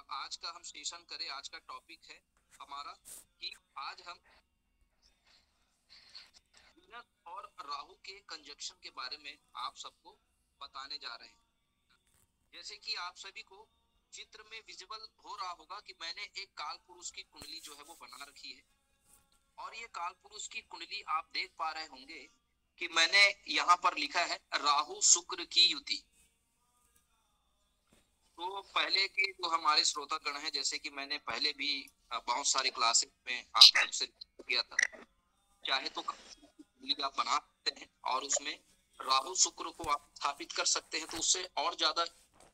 आज का हम सेशन करें। आज का टॉपिक है हमारा कि आज हम वीनस और राहु के कंजक्शन के बारे में आप सबको बताने जा रहे हैं। जैसे कि आप सभी को चित्र में विजिबल हो रहा होगा कि मैंने एक काल पुरुष की कुंडली जो है वो बना रखी है, और ये काल पुरुष की कुंडली आप देख पा रहे होंगे कि मैंने यहाँ पर लिखा है राहु शुक्र की युति। तो पहले के जो हमारे श्रोतागण हैं, जैसे कि मैंने पहले भी बहुत सारी क्लासेस में आप सबसे किया था, चाहे तो आप बना सकते हैं और उसमें राहु शुक्र को आप स्थापित कर सकते हैं, तो उससे और ज्यादा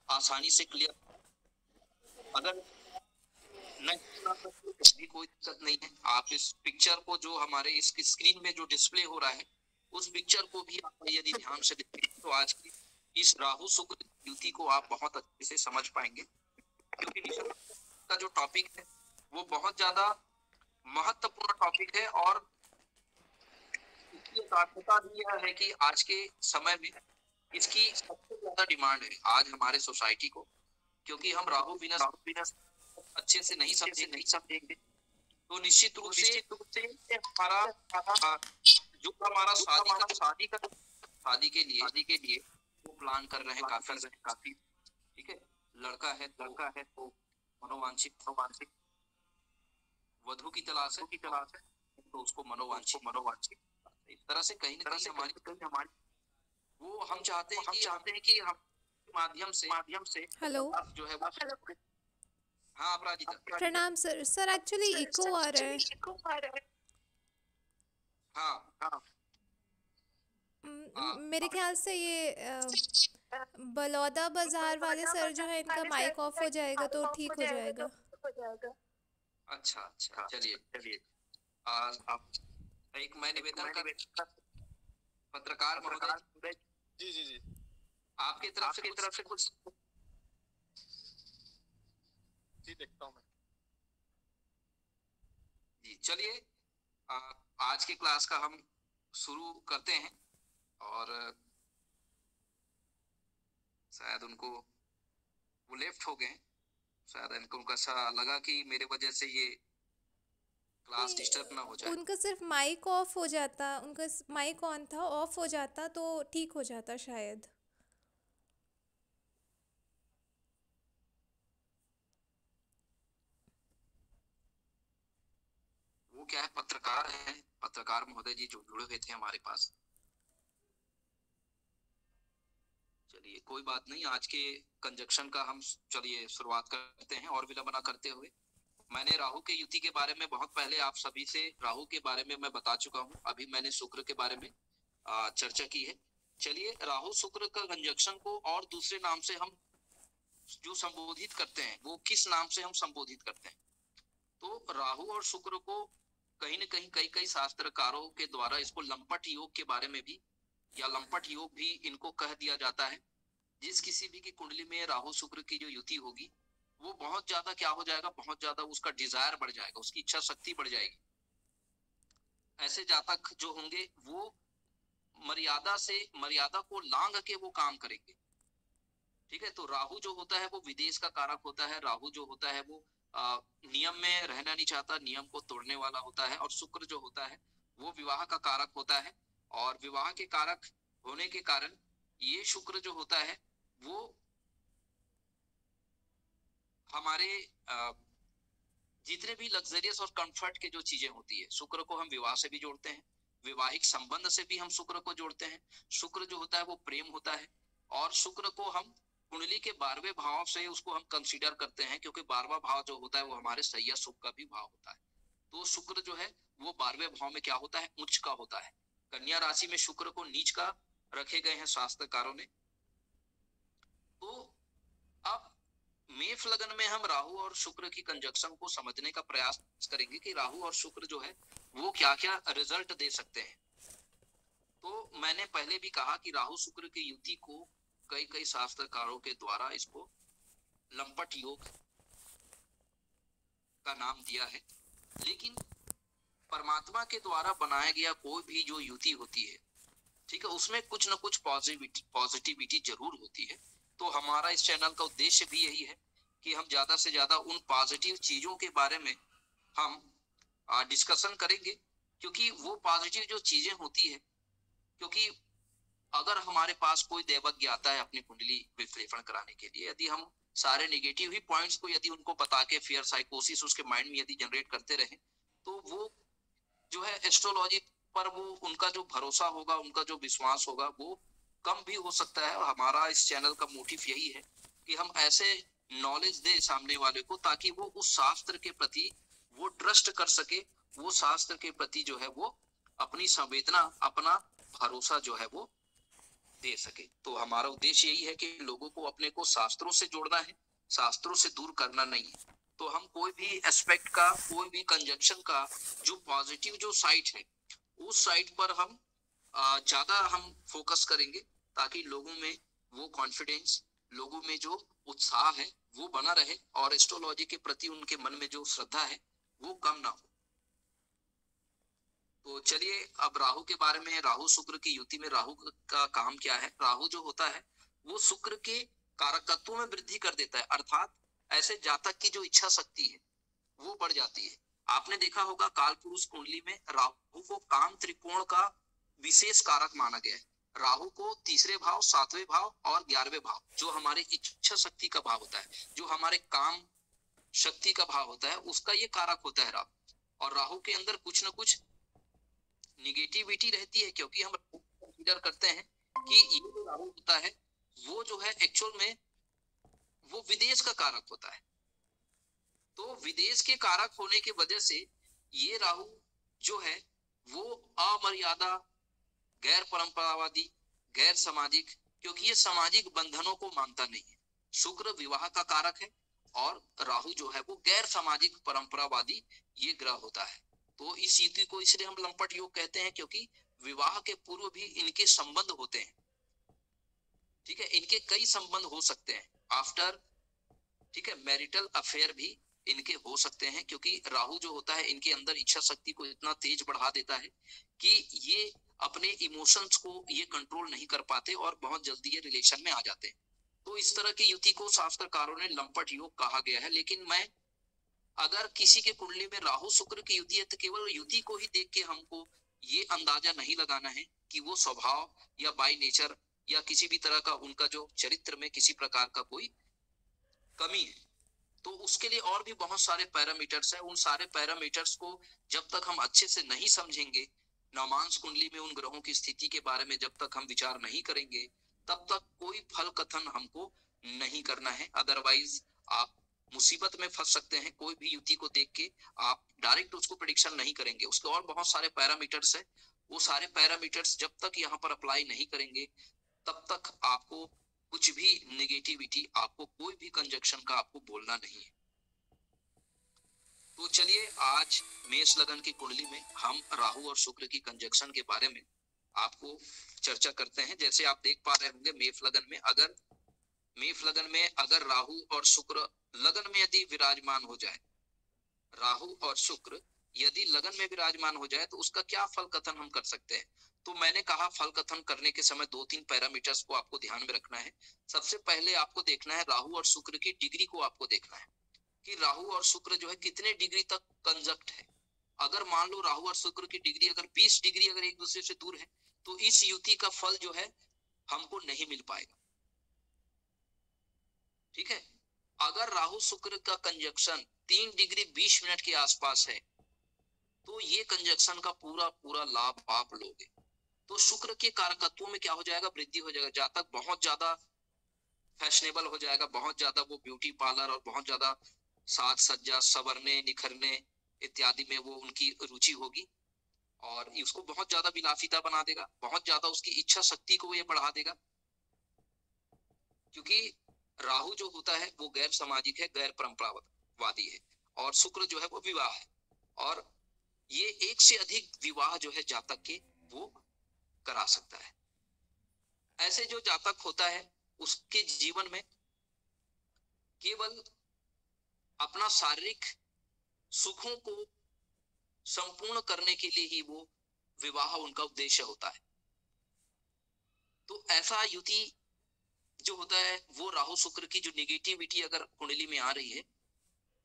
आसानी से क्लियर। अगर नहीं भी कोई दिक्कत नहीं है, आप इस पिक्चर को जो हमारे इस स्क्रीन में जो डिस्प्ले हो रहा है उस पिक्चर को भी आप यदि ध्यान से देखें तो आज की इस राहु शुक्र युति को आप बहुत अच्छे से समझ पाएंगे, क्योंकि निशा का जो टॉपिक है वो बहुत ज्यादा महत्वपूर्ण टॉपिक है। और इसकी तात्पर्य भी यह है कि आज के समय में इसकी सबसे ज्यादा डिमांड है आज हमारे सोसाइटी को, क्योंकि हम राहु विनस अच्छे से नहीं समझेंगे तो निश्चित रूप से हमारा जो हमारा शादी के लिए वो प्लान कर रहे हैं काफी ठीक है। लड़का है तो मनोवांछित वधु की तलाश है तो उसको मनोवांछित इस तरह से कहीं ना कहीं हमारी वो हम चाहते हैं कि हम माध्यम से हेलो। जो है वो। हाँ अपराजिता। प्रणाम सर। सर एक्चुअली इको आ रहा है। हाँ मेरे ख्याल से ये बलौदा बाजार वाले सर जो है इनका माइक ऑफ हो जाएगा तो ठीक हो जाएगा। अच्छा चलिए आप एक मैं निवेदन कर पत्रकार महोदय जी आपकी तरफ से कुछ जी देखता हूँ मैं। जी चलिए आज की क्लास का हम शुरू करते हैं। और शायद उनको वो लेफ्ट हो गए, शायद उनको ऐसा लगा कि मेरे वजह से ये क्लास डिस्टर्ब ना हो जाए। उनका सिर्फ माइक ऑफ हो जाता, उनका माइक ऑन था, ऑफ हो जाता तो ठीक हो जाता शायद। वो क्या है, पत्रकार महोदय जी जो जुड़े हुए थे हमारे पास। चलिए कोई बात नहीं, आज के कंजक्शन का हम चलिए शुरुआत करते हैं। और विलंब ना करते हुए, मैंने राहु के युति के बारे में बहुत पहले आप सभी से राहु के बारे में मैं बता चुका हूँ। अभी मैंने शुक्र के बारे में चर्चा की है। चलिए राहु शुक्र का कंजक्शन को और दूसरे नाम से हम जो संबोधित करते हैं वो किस नाम से हम संबोधित करते हैं, तो राहु और शुक्र को कहीं न कहीं कई शास्त्रकारों के द्वारा इसको लंपट योग के बारे में भी या लंपट योग भी इनको कह दिया जाता है। जिस किसी भी की कुंडली में राहु शुक्र की जो युति होगी वो बहुत ज्यादा क्या हो जाएगा, बहुत ज्यादा उसका डिजायर बढ़ जाएगा, उसकी इच्छा शक्ति बढ़ जाएगी। ऐसे जातक जो होंगे वो मर्यादा को लांघ के वो काम करेंगे। ठीक है, तो राहु जो होता है वो विदेश का कारक होता है। राहु जो होता है वो नियम में रहना नहीं चाहता, नियम को तोड़ने वाला होता है। और शुक्र जो होता है वो विवाह का कारक होता है, और विवाह के कारक होने के कारण ये शुक्र जो होता है वो हमारे जितने भी लग्जरियस और कंफर्ट के जो चीजें होती है, शुक्र को हम विवाह से भी जोड़ते हैं, वैवाहिक संबंध से भी हम शुक्र को जोड़ते हैं। शुक्र जो होता है वो प्रेम होता है, और शुक्र को हम कुंडली के 12वें भाव से उसको हम कंसीडर करते हैं, क्योंकि 12वां भाव जो होता है वो हमारे सैया सुख का भी भाव होता है। तो शुक्र जो है वो 12वें भाव में क्या होता है, उच्च का होता है। कन्या राशि में शुक्र को नीच का रखे गए हैं शास्त्रकारों ने। तो अब मेष लग्न में हम राहु और शुक्र की कंजक्शन को समझने का प्रयास करेंगे कि राहु और शुक्र जो है वो क्या क्या रिजल्ट दे सकते हैं। तो मैंने पहले भी कहा कि राहु शुक्र की युति को कई शास्त्रकारों के द्वारा इसको लंपट योग का नाम दिया है, लेकिन परमात्मा के द्वारा बनाया गया कोई भी जो युति होती है, ठीक है, उसमें कुछ ना कुछ पॉजिटिविटी जरूर होती है। तो हमारा इस चैनल का उद्देश्य भी यही है कि हम ज्यादा से ज्यादा उन पॉजिटिव चीजों के बारे में हम डिस्कशन करेंगे, क्योंकि वो पॉजिटिव जो चीजें होती है, क्योंकि अगर हमारे पास कोई देवज्ञ आता है अपनी कुंडली विश्लेषण कराने के लिए, यदि हम सारे नेगेटिव ही पॉइंट्स को यदि उनको बता के फियर साइकोसिस उसके माइंड में यदि जनरेट करते रहे, तो वो जो है एस्ट्रोलॉजी पर वो उनका जो भरोसा होगा, उनका जो विश्वास होगा, वो कम भी हो सकता है। और हमारा इस चैनल का मोटिव यही है कि हम ऐसे नॉलेज दे सामने वाले को, ताकि वो उस शास्त्र के प्रति वो ट्रस्ट कर सके, वो शास्त्र के प्रति जो है वो अपनी संवेदना, अपना भरोसा जो है वो दे सके। तो हमारा उद्देश्य यही है कि लोगों को अपने को शास्त्रों से जोड़ना है, शास्त्रों से दूर करना नहीं है। तो हम कोई भी एस्पेक्ट का, कोई भी कंजंक्शन का जो पॉजिटिव जो साइड है, उस साइड पर हम ज्यादा हम फोकस करेंगे, ताकि लोगों में वो कॉन्फिडेंस, लोगों में जो उत्साह है वो बना रहे, और एस्ट्रोलॉजी के प्रति उनके मन में जो श्रद्धा है वो कम ना हो। तो चलिए अब राहु के बारे में, राहु शुक्र की युति में राहु का काम क्या है। राहु जो होता है वो शुक्र के कारकत्व में वृद्धि कर देता है, अर्थात ऐसे जातक की जो इच्छा शक्ति है वो बढ़ जाती है। आपने देखा होगा काल पुरुष कुंडली में राहु को काम त्रिकोण का विशेष कारक माना गया है। राहु को तीसरे भाव, सातवें भाव और 11वें भाव, जो हमारे इच्छा शक्ति का भाव होता है, जो हमारे काम शक्ति का भाव होता है, उसका ये कारक होता है राहु। और राहु के अंदर कुछ ना कुछ निगेटिविटी रहती है, क्योंकि हम कंसीडर करते हैं कि ये जो राहु होता है वो जो है एक्चुअल में वो विदेश का कारक होता है। तो विदेश के कारक होने की वजह से ये राहु जो है वो अमर्यादा, गैर परंपरावादी, गैर सामाजिक, क्योंकि ये सामाजिक बंधनों को मानता नहीं है। शुक्र विवाह का कारक है और राहु जो है वो गैर सामाजिक परंपरावादी ये ग्रह होता है। तो इस युति को इसलिए हम लंपट योग कहते हैं, क्योंकि विवाह के पूर्व भी इनके संबंध होते हैं। ठीक है, इनके कई संबंध हो सकते हैं आफ्टर, ठीक है, मैरिटल अफेयर भी इनके हो सकते हैं, क्योंकि राहु जो होता है इनके अंदर इच्छा शक्ति को इतना तेज बढ़ा देता है कि ये अपने इमोशंस को ये कंट्रोल नहीं कर पाते और बहुत जल्दी ये रिलेशन में आ जाते हैं। तो इस तरह की युति को शास्त्रकारों ने लंपट योग कहा गया है। लेकिन मैं अगर किसी के कुंडली में राहु शुक्र की युति है, तो केवल युति को ही देख के हमको ये अंदाजा नहीं लगाना है कि वो स्वभाव या बाय नेचर या किसी भी तरह का उनका जो चरित्र में किसी प्रकार का कोई कमी है। तो उसके लिए और भी बहुत सारे पैरामीटर्स हैं। उन सारे पैरामीटर्स को जब तक हम अच्छे से नहीं समझेंगे, नवमांश कुंडली में उन ग्रहों की स्थिति के बारे में जब तक हम विचार नहीं करेंगे, तब तक कोई फल कथन हमको नहीं करना है। अदरवाइज आप मुसीबत में फंस सकते हैं। कोई भी युति को देख के आप डायरेक्ट उसको प्रेडिक्शन नहीं करेंगे, उसके और बहुत सारे पैरामीटर्स है। वो सारे पैरामीटर्स जब तक यहाँ पर अप्लाई नहीं करेंगे, तब तक आपको कुछ भी नेगेटिविटी, आपको कोई भी कंजक्शन का आपको बोलना नहीं है। तो चलिए आज मेष लगन की कुंडली में हम राहु और शुक्र की कंजक्शन के बारे में आपको चर्चा करते हैं। जैसे आप देख पा रहे होंगे मेष लगन में अगर राहु और शुक्र लगन में यदि विराजमान हो जाए, राहु और शुक्र यदि लगन में विराजमान हो जाए, तो उसका क्या फल कथन हम कर सकते हैं। तो मैंने कहा फल कथन करने के समय 2-3 पैरामीटर्स को आपको ध्यान में रखना है। सबसे पहले आपको देखना है राहु और शुक्र की डिग्री को आपको देखना है कि राहु और शुक्र जो है कितने डिग्री तक कंजक्ट है। अगर मान लो राहु और शुक्र की डिग्री अगर 20 डिग्री अगर एक दूसरे से दूर है, तो इस युति का फल जो है हमको नहीं मिल पाएगा। ठीक है, अगर राहु शुक्र का कंजक्शन 3 डिग्री 20 मिनट के आसपास है, तो ये कंजक्शन का पूरा पूरा लाभ आप लोगे। तो शुक्र के कारकत्वों में क्या हो जाएगा, वृद्धि हो जाएगा। जातक बहुत ज्यादा फैशनेबल हो जाएगा, बहुत ज्यादा वो ब्यूटी पार्लर और बहुत ज्यादा साज सज्जा, संवरने, निखरने इत्यादि में वो उनकी रुचि होगी, और उसको बहुत ज्यादा विलासिता बना देगा, बहुत ज्यादा उसकी इच्छा शक्ति को ये बढ़ा देगा। क्योंकि राहु जो होता है वो गैर सामाजिक है, गैर परंपरावादी है, और शुक्र जो है वो विवाह है, और ये एक से अधिक विवाह जो है जातक के वो करा सकता है। ऐसे जो जातक होता है उसके जीवन में केवल अपना शारीरिक सुखों को संपूर्ण करने के लिए ही वो विवाह उनका उद्देश्य होता है। तो ऐसा युति जो होता है वो राहु शुक्र की जो निगेटिविटी अगर कुंडली में आ रही है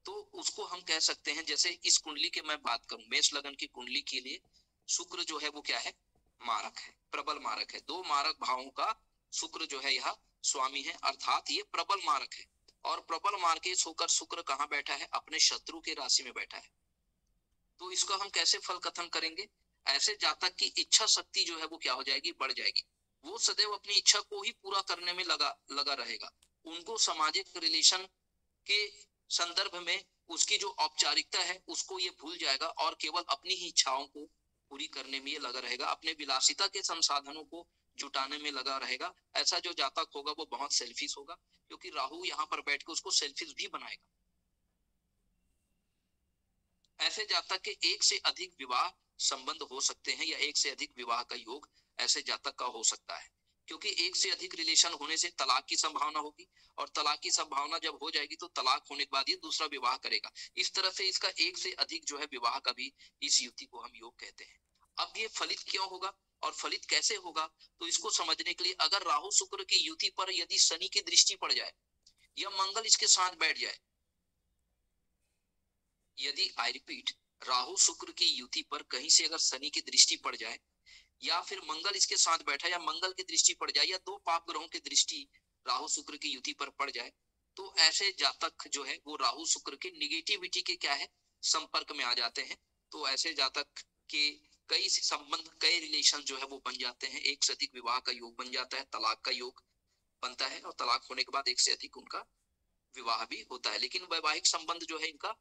तो उसको हम कह सकते हैं, जैसे इस कुंडली के मैं बात करूं, मेष लगन की कुंडली के लिए शुक्र जो है वो क्या है, मारक है, प्रबल मारक है। दो मारक भावों का शुक्र जो है यह स्वामी है, अर्थात ये प्रबल मारक है। और प्रबल मार्केश होकर शुक्र कहाँ बैठा है, अपने शत्रु के राशि में बैठा है। तो इसका हम कैसे फल कथन करेंगे, ऐसे जातक की इच्छा शक्ति जो है वो क्या हो जाएगी, बढ़ जाएगी। वो सदैव अपनी इच्छा को ही पूरा करने में लगा रहेगा। उनको सामाजिक रिलेशन के संदर्भ में उसकी जो औपचारिकता है उसको ये भूल जाएगा और केवल अपनी ही इच्छाओं को पूरी करने में ये लगा रहेगा, अपने विलासिता के संसाधनों को जुटाने में लगा रहेगा। ऐसा जो जातक होगा वो बहुत सेल्फिश होगा, क्योंकि राहु यहाँ पर बैठ के उसको सेल्फिश भी बनाएगा। ऐसे जातक के एक से अधिक विवाह संबंध हो सकते हैं, या एक से अधिक विवाह का योग ऐसे जातक का हो सकता है, क्योंकि एक से अधिक रिलेशन होने से तलाक की संभावना होगी, और तलाक की संभावना जब हो जाएगी तो तलाक होने के बाद ये दूसरा विवाह करेगा। इस तरह से इसका एक से अधिक जो है विवाह का भी इस युति को हम योग कहते हैं। अब ये फलित क्यों होगा और फलित कैसे होगा, तो इसको समझने के लिए अगर राहु शुक्र की युति पर यदि शनि की दृष्टि पड़ जाए या मंगल इसके साथ बैठ जाए, यदि आई रिपीट राहु शुक्र की युति पर कहीं से अगर शनि की दृष्टि पड़ जाए या फिर मंगल इसके साथ बैठा या मंगल की दृष्टि पड़ जाए या दो पाप ग्रहों की दृष्टि राहु शुक्र की युति पर पड़ जाए, तो ऐसे जातक जो है वो राहु शुक्र के निगेटिविटी के क्या है, संपर्क में आ जाते हैं। तो ऐसे जातक के कई संबंध, कई रिलेशन जो है वो बन जाते हैं, एक से अधिक विवाह का योग बन जाता है, तलाक का योग बनता है, और तलाक होने के बाद एक से अधिक उनका विवाह भी होता है। लेकिन वैवाहिक संबंध जो है इनका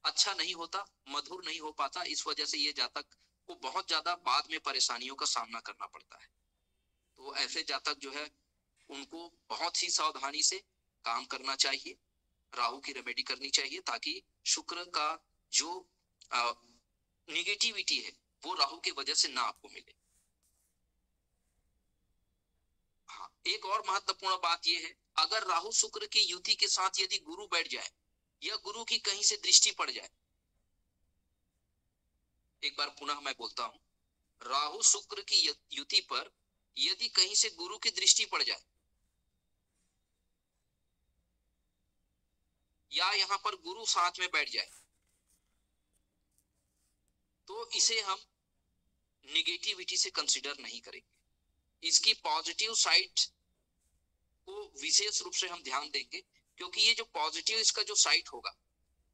अच्छा नहीं होता, मधुर नहीं हो पाता। इस वजह से ये जातक को बहुत ज्यादा बाद में परेशानियों का सामना करना पड़ता है। तो ऐसे जातक जो है उनको बहुत ही सावधानी से काम करना चाहिए, राहु की रेमेडी करनी चाहिए, ताकि शुक्र का जो निगेटिविटी है वो राहु की वजह से ना आपको मिले। हाँ, एक और महत्वपूर्ण बात यह है, अगर राहु शुक्र की युति के साथ यदि गुरु बैठ जाए या गुरु की कहीं से दृष्टि पड़ जाए, एक बार पुनः मैं बोलता हूं, राहु शुक्र की युति पर यदि कहीं से गुरु की दृष्टि पड़ जाए या यहां पर गुरु साथ में बैठ जाए, तो इसे हम निगेटिविटी से कंसीडर नहीं करेंगे। इसकी पॉजिटिव साइड को विशेष रूप से हम ध्यान देंगे, क्योंकि ये जो पॉजिटिव इसका जो साइड होगा,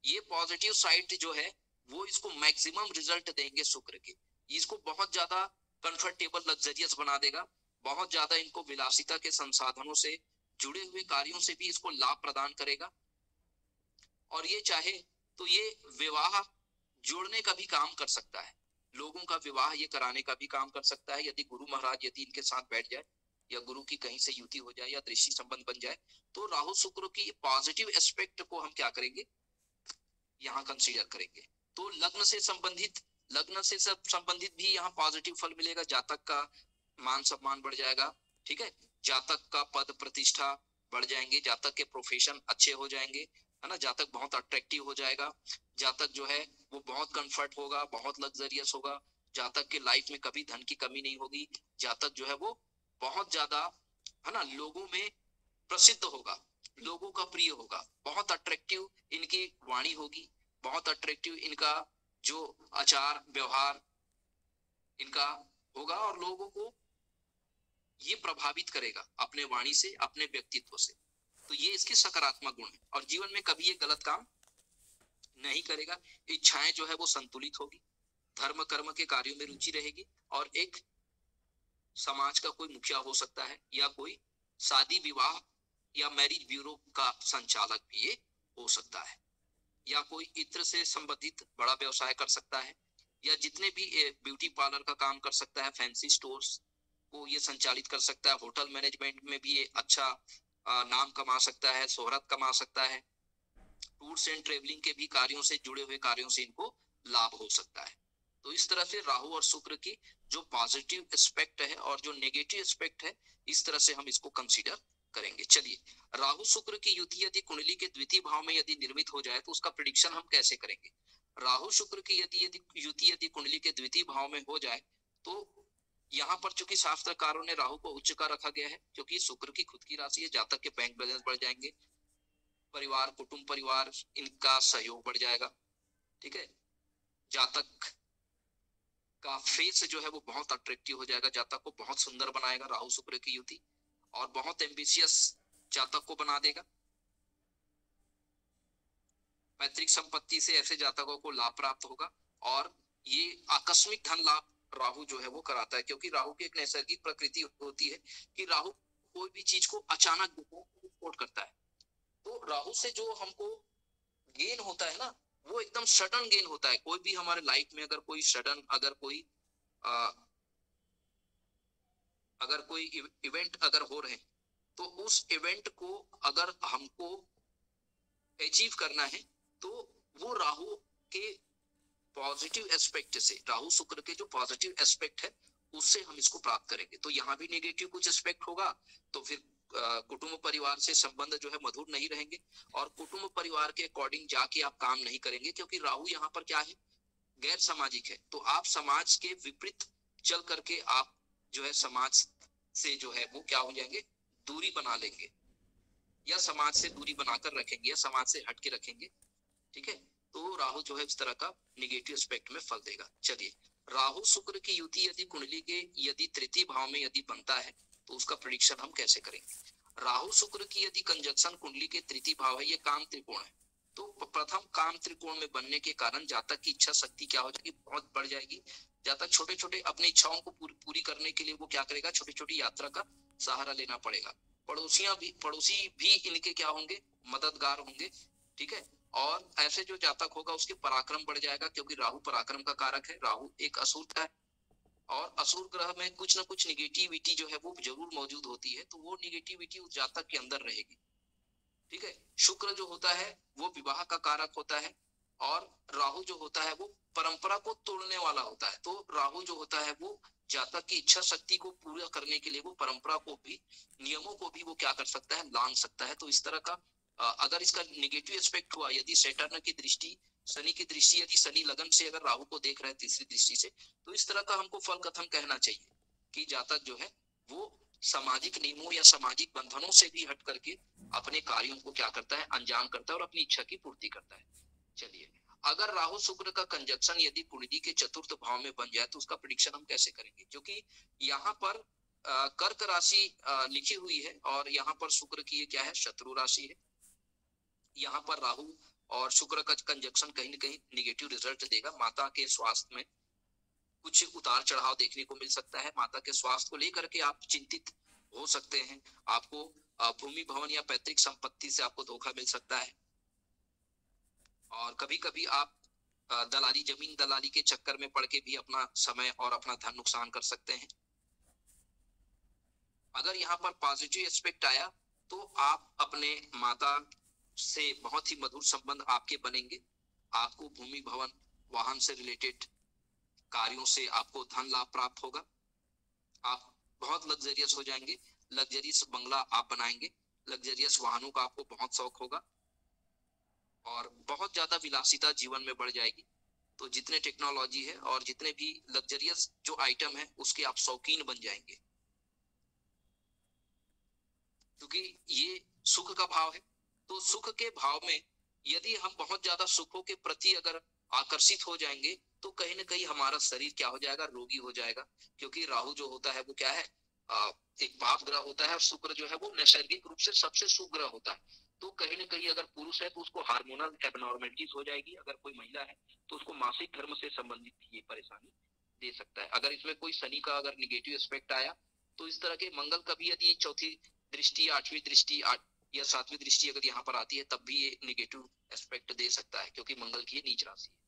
ये पॉजिटिव साइड जो है वो इसको मैक्सिमम रिजल्ट देंगे शुक्र के। इसको बहुत ज्यादा कंफर्टेबल, लग्जरियस बना देगा, बहुत ज्यादा इनको विलासिता के संसाधनों से जुड़े हुए कार्यों से भी इसको लाभ प्रदान करेगा। और ये चाहे तो ये विवाह जोड़ने का भी काम कर सकता है, लोगों का विवाह ये कराने का भी काम कर सकता है, यदि गुरु महाराज यदि इनके साथ बैठ जाए या गुरु की कहीं से युति हो जाए या दृष्टि संबंध बन जाए, तो राहु शुक्र की पॉजिटिव एस्पेक्ट को हम क्या करेंगे, यहाँ कंसीडर करेंगे। तो लग्न से संबंधित भी यहाँ पॉजिटिव फल मिलेगा, जातक का मान सम्मान बढ़ जाएगा, ठीक है, जातक का पद प्रतिष्ठा बढ़ जाएंगे, जातक के प्रोफेशन अच्छे हो जाएंगे, है ना, जातक बहुत अट्रैक्टिव हो जाएगा, जातक जो है वो बहुत कंफर्ट होगा, बहुत लग्जरियस होगा, जातक के लाइफ में कभी धन की कमी नहीं होगी, जातक जो है वो बहुत ज्यादा, है ना, लोगों में प्रसिद्ध होगा, लोगों का प्रिय होगा, बहुत अट्रैक्टिव इनकी वाणी होगी, बहुत अट्रैक्टिव इनका जो आचार व्यवहार इनका होगा, और लोगों को ये प्रभावित करेगा अपने वाणी से, अपने व्यक्तित्व से। तो ये इसके सकारात्मक गुण है, और जीवन में कभी ये गलत काम नहीं करेगा, इच्छाएं जो है वो संतुलित होगी, धर्म कर्म के कार्यों में रुचि रहेगी, और एक समाज का कोई मुखिया हो सकता है, या कोई शादी विवाह या मैरिज ब्यूरो का संचालक भी ये हो सकता है, या कोई इत्र से संबंधित बड़ा व्यवसाय कर सकता है, या जितने भी ब्यूटी पार्लर का काम कर सकता है, फैंसी स्टोर्स को ये संचालित कर सकता है, होटल मैनेजमेंट में भी ये अच्छा नाम कमा सकता है, शोहरत कमा सकता है, टूर्स एंड ट्रेवलिंग के भी कार्यों से जुड़े हुए कार्यों से इनको लाभ हो सकता है। तो इस तरह से राहु और शुक्र की जो पॉजिटिव एस्पेक्ट है और जो नेगेटिव एस्पेक्ट है, इस तरह से हम इसको कंसीडर करेंगे। चलिए, राहु शुक्र की युति यदि कुंडली के द्वितीय भाव में यदि निर्मित हो जाए तो उसका प्रेडिक्शन हम कैसे करेंगे। राहु शुक्र की युति यदि कुंडली के द्वितीय भाव में हो जाए तो यहाँ पर चूंकि शास्त्रकारों ने राहु को उच्च का रखा गया है क्योंकि शुक्र की खुद की राशि है, जातक के बैंक बैलेंस बढ़ जाएंगे, परिवार कुटुंब परिवार इनका सहयोग बढ़ जाएगा। ठीक है, जातक का फेस जो है वो बहुत अट्रैक्टिव हो जाएगा, जातक को बहुत सुंदर बनाएगा राहु शुक्र की युति, और बहुत एम्बिशियस जातक को बना देगा। पैतृक संपत्ति से ऐसे जातकों को लाभ प्राप्त होगा, और ये आकस्मिक धन लाभ राहु जो है वो कराता है, क्योंकि राहु की एक नैसर्गिक प्रकृति होती है कि राहु कोई भी चीज को अचानक विस्फोट करता है। तो राहु से जो हमको गेन होता है ना, वो एकदम सडन गेन होता है। कोई भी हमारे लाइफ में अगर कोई सडन अगर कोई इवेंट अगर हो रहे हैं, तो उस इवेंट को अगर हमको अचीव करना है तो वो राहु के पॉजिटिव एस्पेक्ट से, राहु शुक्र के जो पॉजिटिव एस्पेक्ट है उससे हम इसको प्राप्त करेंगे। तो यहाँ भी नेगेटिव कुछ एस्पेक्ट होगा तो फिर कुटुंब परिवार से संबंध जो है मधुर नहीं रहेंगे, और कुटुंब परिवार के अकॉर्डिंग जाके आप काम नहीं करेंगे, क्योंकि राहु यहाँ पर क्या है, गैर सामाजिक है। तो आप समाज के विपरीत चल करके आप जो है समाज से जो है वो क्या हो जाएंगे, दूरी बना लेंगे, या समाज से दूरी बनाकर रखेंगे, या समाज से हट के रखेंगे। ठीक है, तो राहु जो है इस तरह का निगेटिव एस्पेक्ट में फल देगा। चलिए, राहु शुक्र की युति यदि कुंडली के यदि तृतीय भाव में यदि बनता है तो उसका प्रेडिक्शन हम कैसे करेंगे। राहु शुक्र की यदि कंजक्शन कुंडली के तृतीय भाव है, ये काम त्रिकोण है, तो प्रथम काम त्रिकोण में बनने के कारण जातक की इच्छा शक्ति क्या हो जाएगी, बहुत बढ़ जाएगी। जातक छोटे छोटे अपनी इच्छाओं को पूरी करने के लिए वो क्या करेगा, छोटी छोटी यात्रा का सहारा लेना पड़ेगा। पड़ोसी भी इनके क्या होंगे, मददगार होंगे। ठीक है, और ऐसे जो जातक होगा उसके पराक्रम बढ़ जाएगा, क्योंकि राहु पराक्रम का कारक है, राहु एक असुर का है, और असुर ग्रह में कुछ ना कुछ निगेटिविटी जो है वो जरूर मौजूद होती है, तो वो निगेटिविटी उस जातक के अंदर रहेगी। ठीक है, शुक्र जो होता है वो विवाह का कारक होता है, और राहु जो होता है वो परंपरा को तोड़ने वाला होता है। तो राहु जो होता है वो जातक की इच्छा शक्ति को पूरा करने के लिए वो परंपरा को भी, नियमों को भी वो क्या कर सकता है, लांघ सकता है। तो इस तरह का अगर इसका निगेटिव एस्पेक्ट हुआ, यदि सैटर्न की दृष्टि, शनि की दृष्टि, यदि शनि लगन से अगर राहु को देख रहे हैं तीसरी दृष्टि से, तो इस तरह का हमको फल कथन कहना चाहिए कि जातक जो है वो सामाजिक नियमों या सामाजिक बंधनों से भी हट करके अपने कार्यों को क्या करता है, अंजाम करता है, और अपनी इच्छा की पूर्ति करता है। चलिए, अगर राहु शुक्र का कंजक्शन यदि कुंडली के चतुर्थ भाव में बन जाए तो उसका प्रेडिक्शन हम कैसे करेंगे, क्योंकि यहाँ पर कर्क राशि लिखी हुई है, और यहाँ पर शुक्र की ये क्या है, शत्रु राशि है। यहाँ पर राहु और शुक्र का कंजक्शन कहीं न कहीं निगेटिव रिजल्ट देगा। माता के स्वास्थ्य में कुछ उतार चढ़ाव देखने को मिल सकता है, माता के स्वास्थ्य को लेकर के आप चिंतित हो सकते हैं, आपको भूमि भवन या पैतृक संपत्ति से आपको धोखा मिल सकता है, और कभी कभी आप दलाली, जमीन दलाली के चक्कर में पड़ के भी अपना समय और अपना धन नुकसान कर सकते हैं। अगर यहाँ पर पॉजिटिव एस्पेक्ट आया तो आप अपने माता से बहुत ही मधुर संबंध आपके बनेंगे, आपको भूमि भवन वाहन से रिलेटेड कार्यों से आपको धन लाभ प्राप्त होगा, आप बहुत लग्जरियस हो जाएंगे, लग्जरियस बंगला आप बनाएंगे, लग्जरियस वाहनों का आपको बहुत शौक होगा, और बहुत ज्यादा विलासिता जीवन में बढ़ जाएगी। तो जितने टेक्नोलॉजी है और जितने भी लग्जरियस जो आइटम है उसके आप शौकीन बन जाएंगे, क्योंकि ये सुख का भाव है। तो सुख के भाव में यदि हम बहुत ज्यादा सुखों के प्रति अगर आकर्षित हो जाएंगे तो कहीं ना कहीं हमारा शरीर क्या हो जाएगा, रोगी हो जाएगा, क्योंकि राहु जो होता है वो क्या है, एक पाप ग्रह होता है, और शुक्र जो है वो नैसर्गिक रूप से सबसे शुभ ग्रह होता है। तो कहीं ना कहीं अगर पुरुष है तो उसको हार्मोनल एबनॉर्मलिटीज हो जाएगी, अगर कोई महिला है तो उसको मासिक धर्म से संबंधित ये परेशानी दे सकता है। अगर इसमें कोई शनि का अगर निगेटिव एस्पेक्ट आया तो इस तरह के, मंगल का भी यदि चौथी दृष्टि, आठवीं दृष्टि या सातवीं दृष्टि अगर यहाँ पर आती है तब भी ये निगेटिव एस्पेक्ट दे सकता है, क्योंकि मंगल की नीच राशि है।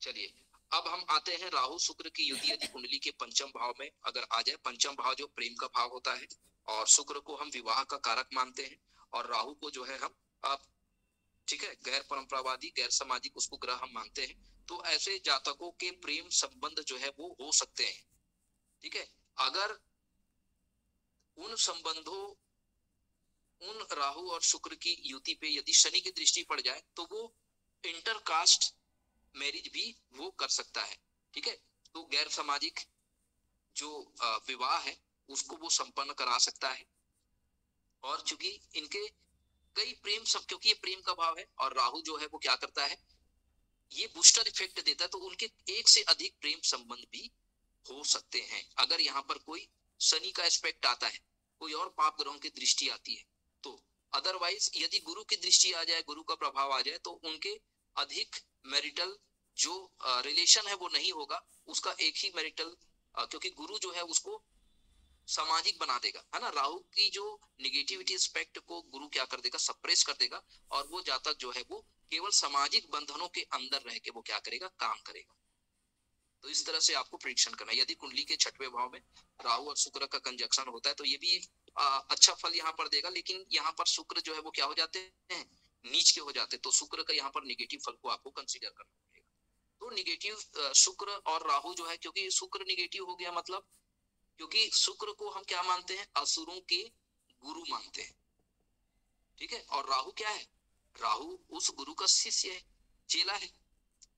चलिए, अब हम आते हैं राहु शुक्र की युति यदि कुंडली के पंचम भाव में अगर आ जाए, पंचम भाव जो प्रेम का भाव होता है, और शुक्र को हम विवाह का कारक मानते हैं, और राहु को जो है हम ठीक है, गैर परंपरावादी, गैर सामाजिक उसको ग्रह हम मानते हैं। तो ऐसे जातकों के प्रेम संबंध जो है वो हो सकते हैं। ठीक है, अगर उन संबंधों, उन राहु और शुक्र की युति पे यदि शनि की दृष्टि पड़ जाए तो वो इंटरकास्ट मैरिज भी वो कर सकता है। ठीक है, तो गैर सामाजिक जो विवाह है उसको वो संपन्न करा सकता है। और चूंकि इनके कई प्रेम सब, क्योंकि ये प्रेम का भाव है और राहु जो है वो क्या करता है, ये बूस्टर इफेक्ट देता है, तो उनके एक से अधिक प्रेम संबंध भी हो सकते हैं। अगर यहाँ पर कोई शनि का एस्पेक्ट आता है, कोई और पाप ग्रहों की दृष्टि आती है तो। अदरवाइज यदि गुरु की दृष्टि आ जाए, गुरु का प्रभाव आ जाए, तो उनके अधिक मैरिटल जो रिलेशन है वो नहीं होगा। उसका एक ही मैरिटल, क्योंकि गुरु जो है उसको सामाजिक बना देगा, है ना। राहु की जो निगेटिविटी एस्पेक्ट को गुरु क्या कर देगा, सप्रेस कर देगा, और वो जातक जो है वो केवल सामाजिक बंधनों के अंदर रह के वो क्या करेगा, काम करेगा। तो इस तरह से आपको प्रेडिक्शन करना है। यदि कुंडली के 6वें भाव में राहु और शुक्र का कंजक्शन होता है तो ये भी अच्छा फल यहाँ पर देगा, लेकिन यहाँ पर शुक्र जो है वो क्या हो जाते हैं, नीच के हो जाते हैं, तो शुक्र का यहाँ पर निगेटिव फल को आपको कंसीडर करना पड़ेगा। तो निगेटिव शुक्र और राहु जो है, क्योंकि शुक्र निगेटिव हो गया, मतलब क्योंकि शुक्र को हम क्या मानते हैं, असुरों के गुरु मानते हैं, ठीक है। और राहु क्या है, राहु उस गुरु का शिष्य है, चेला है।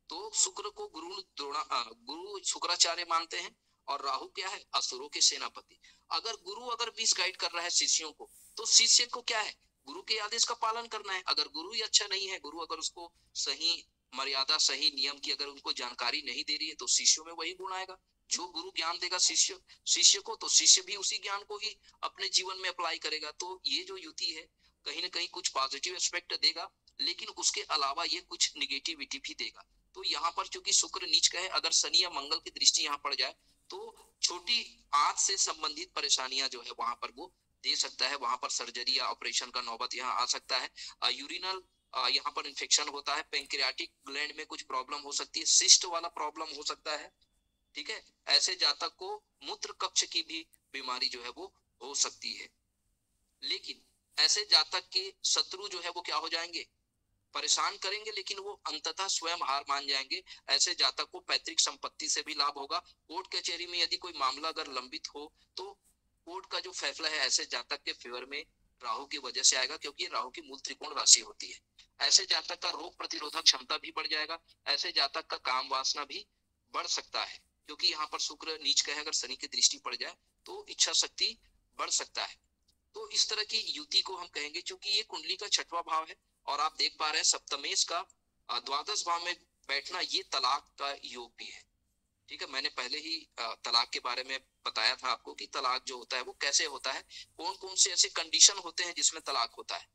तो शुक्र को गुरु शुक्राचार्य मानते हैं, और राहु क्या है, असुरों के सेनापति। अगर गुरु अगर बीस गाइड कर रहा है शिष्यों को, तो शिष्य को क्या है, गुरु के आदेश का पालन करना है। अगर गुरु ही अच्छा नहीं है, गुरु अगर उसको सही मर्यादा, सही नियम की अगर उनको जानकारी नहीं दे रही है, तो शिष्यों में वही गुण आएगा। जो गुरु ज्ञान देगा शिष्य को, तो शिष्य भी उसी ज्ञान को ही अपने जीवन में अप्लाई करेगा। तो ये जो युति है कहीं ना कहीं कुछ पॉजिटिव एस्पेक्ट देगा, लेकिन उसके अलावा ये कुछ निगेटिविटी भी देगा। तो यहाँ पर चूंकि शुक्र नीच का है, अगर शनि या मंगल की दृष्टि यहाँ पड़ जाए तो छोटी आंत से संबंधित परेशानियां जो है वहां पर वो दे सकता है। वहां पर सर्जरी या ऑपरेशन का नौबत यहाँ आ सकता है। यूरिनल यहाँ पर इन्फेक्शन होता है, पेंक्रियाटिक ग्लैंड में कुछ प्रॉब्लम हो सकती है, सिस्ट वाला प्रॉब्लम हो सकता है, ठीक है। ऐसे जातक को मूत्र कक्ष की भी बीमारी जो है वो हो सकती है। लेकिन ऐसे जातक के शत्रु जो है वो क्या हो जाएंगे, परेशान करेंगे, लेकिन वो अंततः स्वयं हार मान जाएंगे। ऐसे जातक को पैतृक संपत्ति से भी लाभ होगा। कोर्ट कचहरी में यदि कोई मामला अगर लंबित हो तो कोर्ट का जो फैसला है ऐसे जातक के फेवर में राहु की वजह से आएगा, क्योंकि राहु की मूल त्रिकोण राशि होती है। ऐसे जातक का रोग प्रतिरोधक क्षमता भी बढ़ जाएगा। ऐसे जातक का काम वासना भी बढ़ सकता है, क्योंकि यहाँ पर शुक्र नीच का है, अगर शनि की दृष्टि पड़ जाए तो इच्छा शक्ति बढ़ सकता है। तो इस तरह की युति को हम कहेंगे। क्योंकि ये कुंडली का 6वां भाव है, और आप देख पा रहे हैं सप्तमेश का द्वादश भाव में बैठना, ये तलाक का योग भी है, ठीक है। मैंने पहले ही तलाक के बारे में बताया था आपको कि तलाक जो होता है वो कैसे होता है, कौन कौन से ऐसे कंडीशन होते हैं जिसमें तलाक होता है।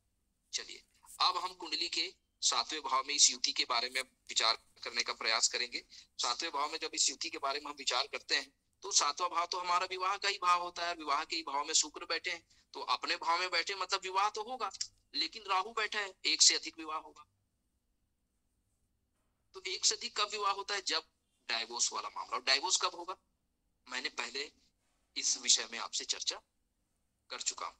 चलिए अब हम कुंडली के 7वें भाव में इस युति के बारे में विचार करने का प्रयास करेंगे। 7वें भाव में जब इस युति के बारे में हम विचार करते हैं तो 7वां भाव तो हमारा विवाह का ही भाव होता है। विवाह के ही भाव में शुक्र बैठे हैं, तो अपने भाव में बैठे मतलब विवाह तो होगा, लेकिन राहु बैठा है, एक से अधिक विवाह होगा। तो एक से अधिक कब विवाह होता है, जब डाइवोर्स वाला मामला। और डाइवोर्स कब होगा, मैंने पहले इस विषय में आपसे चर्चा कर चुका हूं।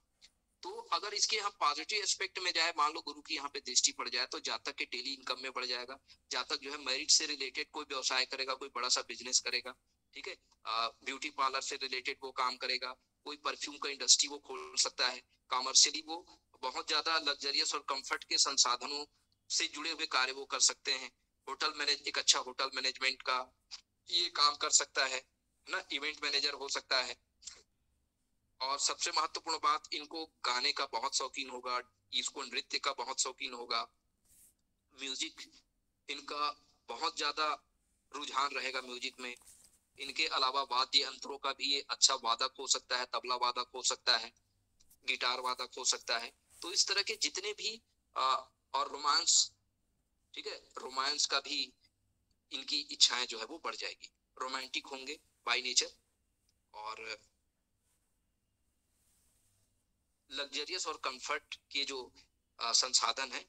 तो अगर इसके हम पॉजिटिव एस्पेक्ट में जाए, मान लो गुरु की यहाँ पे दृष्टि पड़ जाए, तो जातक के डेली इनकम में बढ़ जाएगा। जातक जो है मैरिज से रिलेटेड कोई व्यवसाय करेगा, कोई बड़ा सा बिजनेस करेगा, ठीक है। ब्यूटी पार्लर से रिलेटेड वो काम करेगा, कोई परफ्यूम का इंडस्ट्री वो खोल सकता है। कॉमर्शियली वो बहुत ज्यादा लग्जरियस और कंफर्ट के संसाधनों से जुड़े हुए कार्य वो कर सकते हैं। एक अच्छा होटल मैनेजमेंट का ये काम कर सकता है ना, इवेंट मैनेजर हो सकता है। और सबसे महत्वपूर्ण बात, इनको गाने का बहुत शौकीन होगा, इसको नृत्य का बहुत शौकीन होगा, म्यूजिक इनका बहुत ज्यादा रुझान रहेगा म्यूजिक में। इनके अलावा वाद्य यंत्रों का भी ये अच्छा वादक हो सकता है, तबला वादक हो सकता है, गिटार वादक हो सकता है। तो इस तरह के जितने भी और रोमांस, ठीक है, रोमांस का भी इनकी इच्छाएं जो है वो बढ़ जाएगी। रोमांटिक होंगे बाय नेचर, और लग्जरियस और कंफर्ट के जो संसाधन है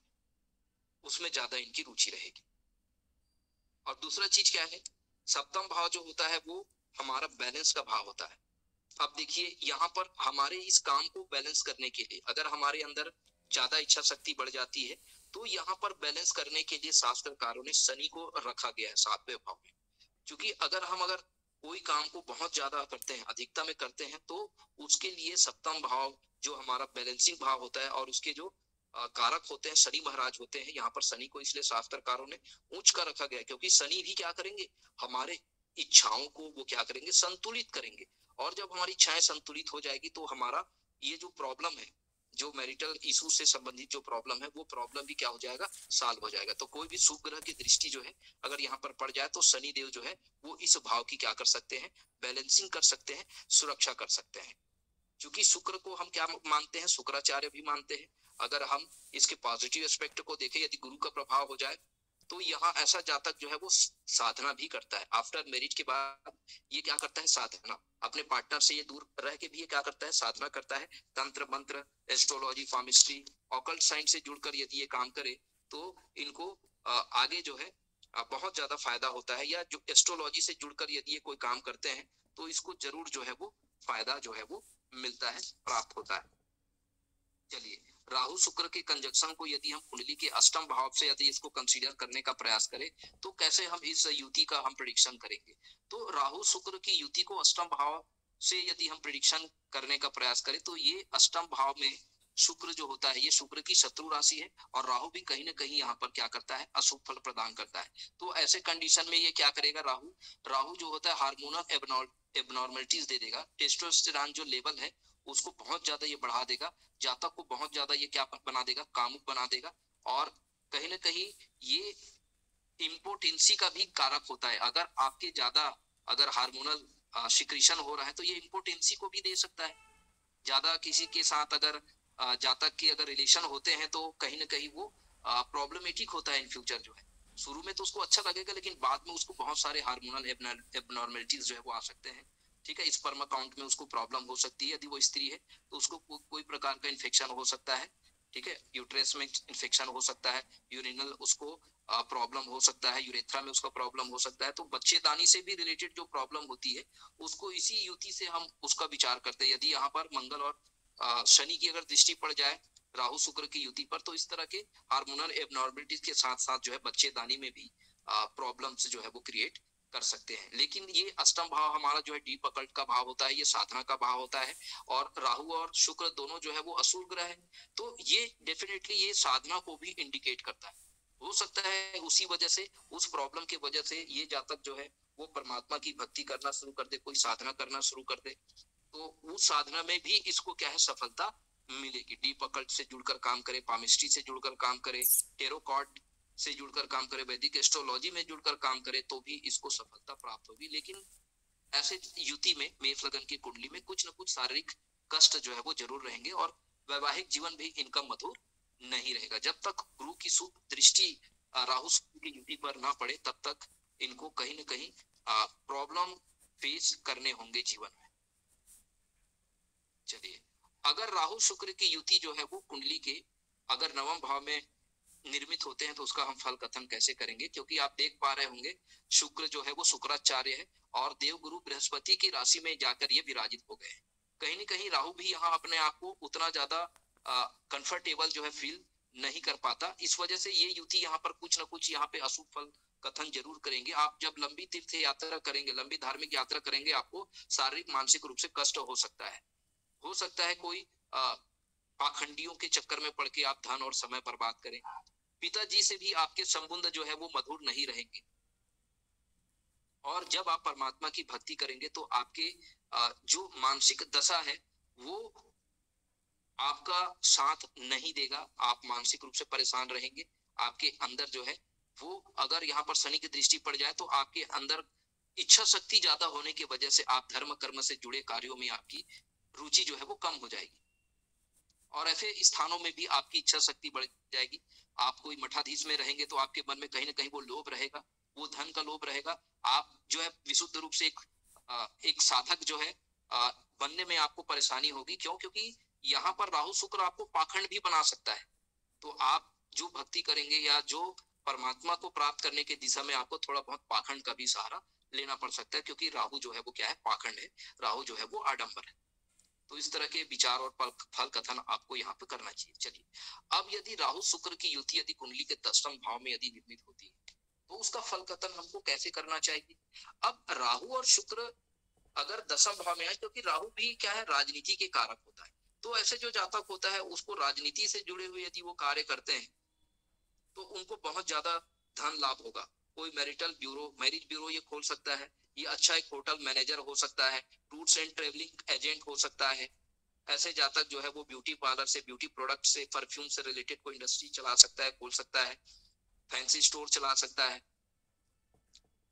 उसमें ज्यादा इनकी रुचि रहेगी। और दूसरा चीज क्या है, सप्तम भाव जो होता है वो हमारा बैलेंस का भाव होता है। अब देखिए यहाँ पर हमारे इस काम को बैलेंस करने के लिए अगर हमारे अंदर ज्यादा इच्छा शक्ति बढ़ जाती है, तो यहाँ पर बैलेंस करने के लिए शास्त्रकारों ने शनि को रखा गया है 7वें भाव में। क्योंकि अगर कोई काम को बहुत ज्यादा करते हैं, अधिकता में करते हैं, तो उसके लिए सप्तम भाव जो हमारा बैलेंसिंग भाव होता है और उसके जो कारक होते हैं शनि महाराज होते हैं। यहाँ पर शनि को इसलिए शास्त्रकारों ने ऊंच का रखा गया, क्योंकि शनि भी क्या करेंगे, हमारे इच्छाओं को वो क्या करेंगे, संतुलित करेंगे। और जब हमारी इच्छाएं संतुलित हो जाएगी तो हमारा ये जो प्रॉब्लम है, जो मैरिटल इशू से संबंधित जो प्रॉब्लम है, वो प्रॉब्लम भी क्या हो जाएगा, सॉल्व हो जाएगा। तो कोई भी शुभ ग्रह की दृष्टि जो है अगर यहाँ पर पड़ जाए तो शनि देव जो है वो इस भाव की क्या कर सकते हैं, बैलेंसिंग कर सकते हैं, सुरक्षा कर सकते हैं। क्योंकि शुक्र को हम क्या मानते हैं, शुक्राचार्य भी मानते हैं। अगर हम इसके पॉजिटिव एस्पेक्ट को देखें, यदि गुरु का प्रभाव हो जाए तो यहाँ ऐसा जातक जो है वो साधना भी करता है। आफ्टर मैरिज के बाद ये क्या करता है, साधना, अपने पार्टनर से ये दूर रह के भी ये क्या करता है, साधना करता है। तंत्र मंत्र, एस्ट्रोलॉजी, फार्मिस्ट्री, ऑकल्ट साइंस से जुड़कर यदि ये काम करे तो इनको आगे जो है बहुत ज्यादा फायदा होता है। या जो एस्ट्रोलॉजी से जुड़कर यदि ये कोई काम करते हैं तो इसको जरूर जो है वो फायदा जो है वो मिलता है, प्राप्त होता है। चलिए, राहु शुक्र के कंजक्शन को यदि हम कुंडली के अष्टम भाव से यदि इसको कंसीडर करने का प्रयास करें तो कैसे हम इस युति का हम प्रेडिक्शन करेंगे। तो राहु शुक्र की युति को अष्टम भाव से यदि हम प्रेडिक्शन करने का प्रयास करें तो ये अष्टम भाव में शुक्र जो होता है ये शुक्र की शत्रु राशि है और राहु भी कहीं ना कहीं यहाँ पर क्या करता है, अशुभ फल प्रदान करता है। तो ऐसे कंडीशन में ये क्या करेगा, राहु जो होता है हार्मोनल एबनॉर्मलिटीज दे देगा। टेस्टोस्टेरोन जो लेवल है उसको बहुत ज्यादा ये बढ़ा देगा, जातक को बहुत ज्यादा ये क्या बना देगा, कामुक बना देगा। और कहीं ना कहीं ये इम्पोर्टेंसी का भी कारक होता है। अगर आपके ज्यादा अगर हार्मोनल सिक्रीशन हो रहा है तो ये इम्पोर्टेंसी को भी दे सकता है। ज्यादा किसी के साथ अगर जातक के अगर रिलेशन होते हैं तो कहीं ना कहीं वो प्रॉब्लमेटिक होता है इन फ्यूचर जो है। शुरू में तो उसको अच्छा लगेगा लेकिन बाद में उसको बहुत सारे हार्मोनल एबनॉर्मलिटीज जो है वो आ सकते हैं। ठीक है, स्पर्म काउंट में उसको प्रॉब्लम हो सकती है। यदि वो स्त्री है तो उसको कोई प्रकार का इन्फेक्शन हो सकता है। ठीक है, यूट्रस में इन्फेक्शन हो सकता है, यूरिनल उसको प्रॉब्लम हो सकता है, यूरेथ्रा में उसका प्रॉब्लम हो सकता है। तो बच्चेदानी से भी रिलेटेड जो प्रॉब्लम होती है उसको इसी युति से हम उसका विचार करते हैं। यदि यहाँ पर मंगल और शनि की अगर दृष्टि पड़ जाए राहु शुक्र की युति पर तो इस तरह के हार्मोनल एबनॉर्मलिटीज के साथ साथ जो है बच्चेदानी में भी प्रॉब्लम्स जो है वो क्रिएट कर सकते हैं। लेकिन ये अष्टम भाव हमारा जो है डीप अकल्ट का भाव होता है, ये साधना का भाव होता है। और राहु और शुक्र दोनों जो है वो असुर ग्रह है, तो ये डेफिनेटली ये साधना को भी इंडिकेट करता है। हो सकता है उसी वजह से, उस प्रॉब्लम की वजह से ये जातक जो है वो परमात्मा की भक्ति करना शुरू कर दे, कोई साधना करना शुरू कर दे, तो उस साधना में भी इसको क्या है, सफलता मिलेगी। डीप अकल्ट से जुड़कर काम करे, पामिस्ट्री से जुड़कर काम करे, टेरो कार्ड से जुड़कर काम करे, वैदिक एस्ट्रोलॉजी में जुड़कर काम करे तो भी इसको सफलता प्राप्त होगी। लेकिन ऐसे युति में, मेष लग्न की कुंडली में कुछ न कुछ शारीरिक कष्ट जो है वो जरूर रहेंगे और वैवाहिक जीवन भी इनका मधुर नहीं रहेगा। जब तक गुरु की शुभ दृष्टि राहु की युति पर ना पड़े तब तक इनको कहीं न कहीं प्रॉब्लम फेस करने होंगे जीवन में। चलिए, अगर राहु शुक्र की युति जो है वो कुंडली के अगर नवम भाव में निर्मित होते हैं तो उसका हम फल कथन कैसे करेंगे, क्योंकि आप देख पा रहे होंगे शुक्र जो है वो शुक्राचार्य है और देवगुरु बृहस्पति की राशि में जाकर ये विराजित हो गए। कहीं न कहीं राहु भी यहाँ अपने आप को उतना ज्यादा कंफर्टेबल जो है फील नहीं कर पाता। इस वजह से ये युति यहाँ पर कुछ ना कुछ यहाँ पे अशुभ फल कथन जरूर करेंगे। आप जब लंबी तीर्थ यात्रा करेंगे, लंबी धार्मिक यात्रा करेंगे, आपको शारीरिक मानसिक रूप से कष्ट हो सकता है। हो सकता है कोई पाखंडियों के चक्कर में पड़ के आप धन और समय बर्बाद करें। पिताजी से भी आपके संबंध जो है वो मधुर नहीं रहेंगे। और जब आप परमात्मा की भक्ति करेंगे तो आपके जो मानसिक दशा है वो आपका साथ नहीं देगा। आप मानसिक रूप से परेशान रहेंगे। आपके अंदर जो है वो, अगर यहाँ पर शनि की दृष्टि पड़ जाए तो आपके अंदर इच्छा शक्ति ज्यादा होने की वजह से आप धर्म कर्म से जुड़े कार्यों में आपकी रुचि जो है वो कम हो जाएगी और ऐसे स्थानों में भी आपकी इच्छा शक्ति बढ़ जाएगी। आप कोई मठाधीश में रहेंगे तो आपके मन में कहीं ना कहीं वो लोभ रहेगा, वो धन का लोभ रहेगा। आप जो है विशुद्ध रूप से एक साधक जो है बनने में आपको परेशानी होगी। क्यों? क्योंकि यहाँ पर राहु शुक्र आपको पाखंड भी बना सकता है। तो आप जो भक्ति करेंगे या जो परमात्मा को प्राप्त करने की दिशा में आपको थोड़ा बहुत पाखंड का भी सहारा लेना पड़ सकता है, क्योंकि राहु जो है वो क्या है, पाखंड है। राहु जो है वो आडंबर है। तो इस तरह के विचार और फल कथन आपको यहाँ पे करना चाहिए। चलिए, अब यदि राहु शुक्र की युति यदि कुंडली के दशम भाव में यदि निर्मित होती है तो उसका फल कथन हमको कैसे करना चाहिए। अब राहु और शुक्र अगर दशम भाव में आए, क्योंकि राहु भी क्या है, राजनीति के कारक होता है। तो ऐसे जो जातक होता है उसको राजनीति से जुड़े हुए यदि वो कार्य करते हैं तो उनको बहुत ज्यादा धन लाभ होगा। कोई मैरिटल ब्यूरो, मैरिज ब्यूरो ये खोल सकता है ये अच्छा एक होटल मैनेजर हो सकता है, टूर्स एंड ट्रेवलिंग एजेंट हो सकता है। ऐसे जातक जो है वो ब्यूटी पार्लर से, ब्यूटी प्रोडक्ट से, परफ्यूम से रिलेटेड कोई इंडस्ट्री चला सकता है, खोल सकता है, फैंसी स्टोर चला सकता है,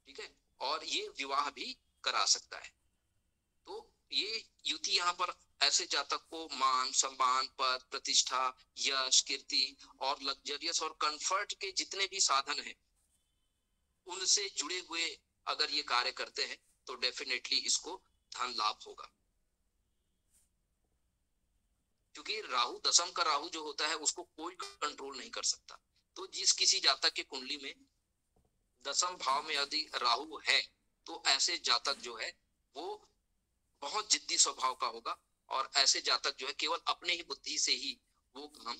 ठीक है, और ये विवाह भी करा सकता है। तो ये युति यहाँ पर ऐसे जातक को मान सम्मान, पद, प्रतिष्ठा, यश, कीर्ति और लग्जरियस और कंफर्ट के जितने भी साधन हैं उनसे जुड़े हुए अगर ये कार्य करते हैं तो डेफिनेटली इसको धन लाभ होगा। क्योंकि राहु, दशम का राहु जो होता है उसको कोई कंट्रोल नहीं कर सकता। तो जिस किसी जातक के कुंडली में दशम भाव में यदि राहु है तो ऐसे जातक जो है वो बहुत जिद्दी स्वभाव का होगा, और ऐसे जातक जो है केवल अपने ही बुद्धि से ही वो काम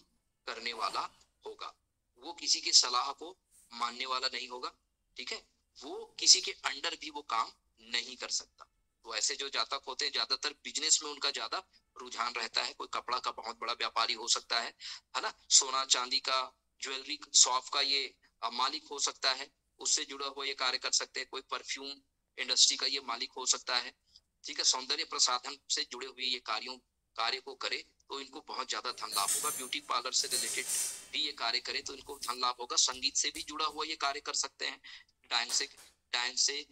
करने वाला होगा, वो किसी की सलाह को मानने वाला नहीं होगा, ठीक है, वो किसी के अंडर भी वो काम नहीं कर सकता। तो ऐसे जो जातक होते हैं ज्यादातर बिजनेस में उनका ज्यादा रुझान रहता है। कोई कपड़ा का बहुत बड़ा व्यापारी हो सकता है ना, सोना चांदी का, ज्वेलरी शॉप का ये मालिक हो सकता है, उससे जुड़ा हुआ ये कार्य कर सकते हैं। कोई परफ्यूम इंडस्ट्री का ये मालिक हो सकता है, ठीक है, सौंदर्य प्रसाधन से जुड़े हुए ये कार्य को करे तो इनको बहुत ज्यादा धन लाभ होगा। ब्यूटी पार्लर से रिलेटेड भी ये कार्य करे तो इनको धन लाभ होगा। संगीत से भी जुड़ा हुआ ये कार्य कर सकते हैं, डांस से,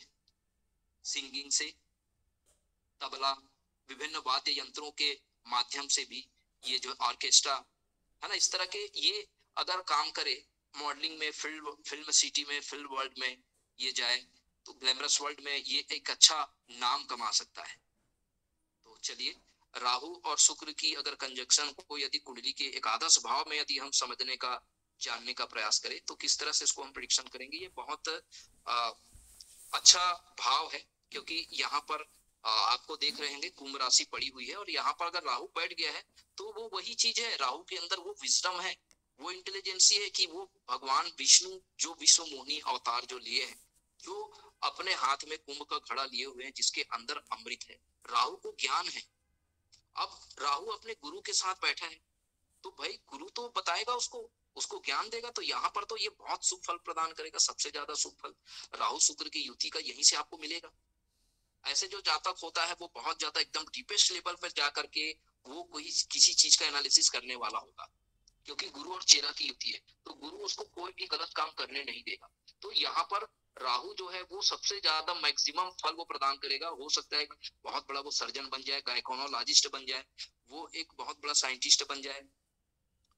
सिंगिंग से, तबला, विभिन्न वाद्य यंत्रों के माध्यम से भी, ये जो ऑर्केस्ट्रा है ना, इस तरह के ये अगर काम करे, मॉडलिंग में, फिल्म सिटी में, फिल्म वर्ल्ड में ये जाए तो ग्लैमरस वर्ल्ड में ये एक अच्छा नाम कमा सकता है। तो चलिए, राहु और शुक्र की अगर कंजक्शन को यदि कुंडली के एकादश भाव में यदि हम समझने का, जानने का प्रयास करें तो किस तरह से इसको हम प्रेडिक्शन करेंगे। ये बहुत अच्छा भाव है, क्योंकि यहाँ पर आपको देख रहे होंगे कुंभ राशि पड़ी हुई है, और यहाँ पर अगर राहु बैठ गया है तो वो वही चीज है, राहु के अंदर वो विजडम है, वो इंटेलिजेंसी है कि वो भगवान विष्णु जो विश्व मोहिनी अवतार जो लिए हैं, जो अपने हाथ में कुंभ का घड़ा लिए हुए हैं, जिसके अंदर अमृत है। राहु को ज्ञान है। अब राहु अपने गुरु के साथ बैठा है तो भाई गुरु तो बताएगा उसको ज्ञान देगा, तो यहाँ पर तो ये बहुत शुभ फल प्रदान करेगा। सबसे ज्यादा शुभ फल राहु शुक्र की युति का यहीं से आपको मिलेगा। ऐसे जो जातक होता है वो बहुत ज्यादा एकदम डीपेस्ट लेवल पर जाकर के वो कोई किसी चीज का एनालिसिस करने वाला होगा, क्योंकि गुरु और चेला की युति है, तो गुरु उसको कोई भी गलत काम करने नहीं देगा। तो यहाँ पर राहु जो है वो सबसे ज्यादा मैक्सिमम फल वो प्रदान करेगा। हो सकता है बहुत बड़ा वो सर्जन बन जाए, गायकोनोलॉजिस्ट बन जाए, वो एक बहुत बड़ा साइंटिस्ट बन जाए,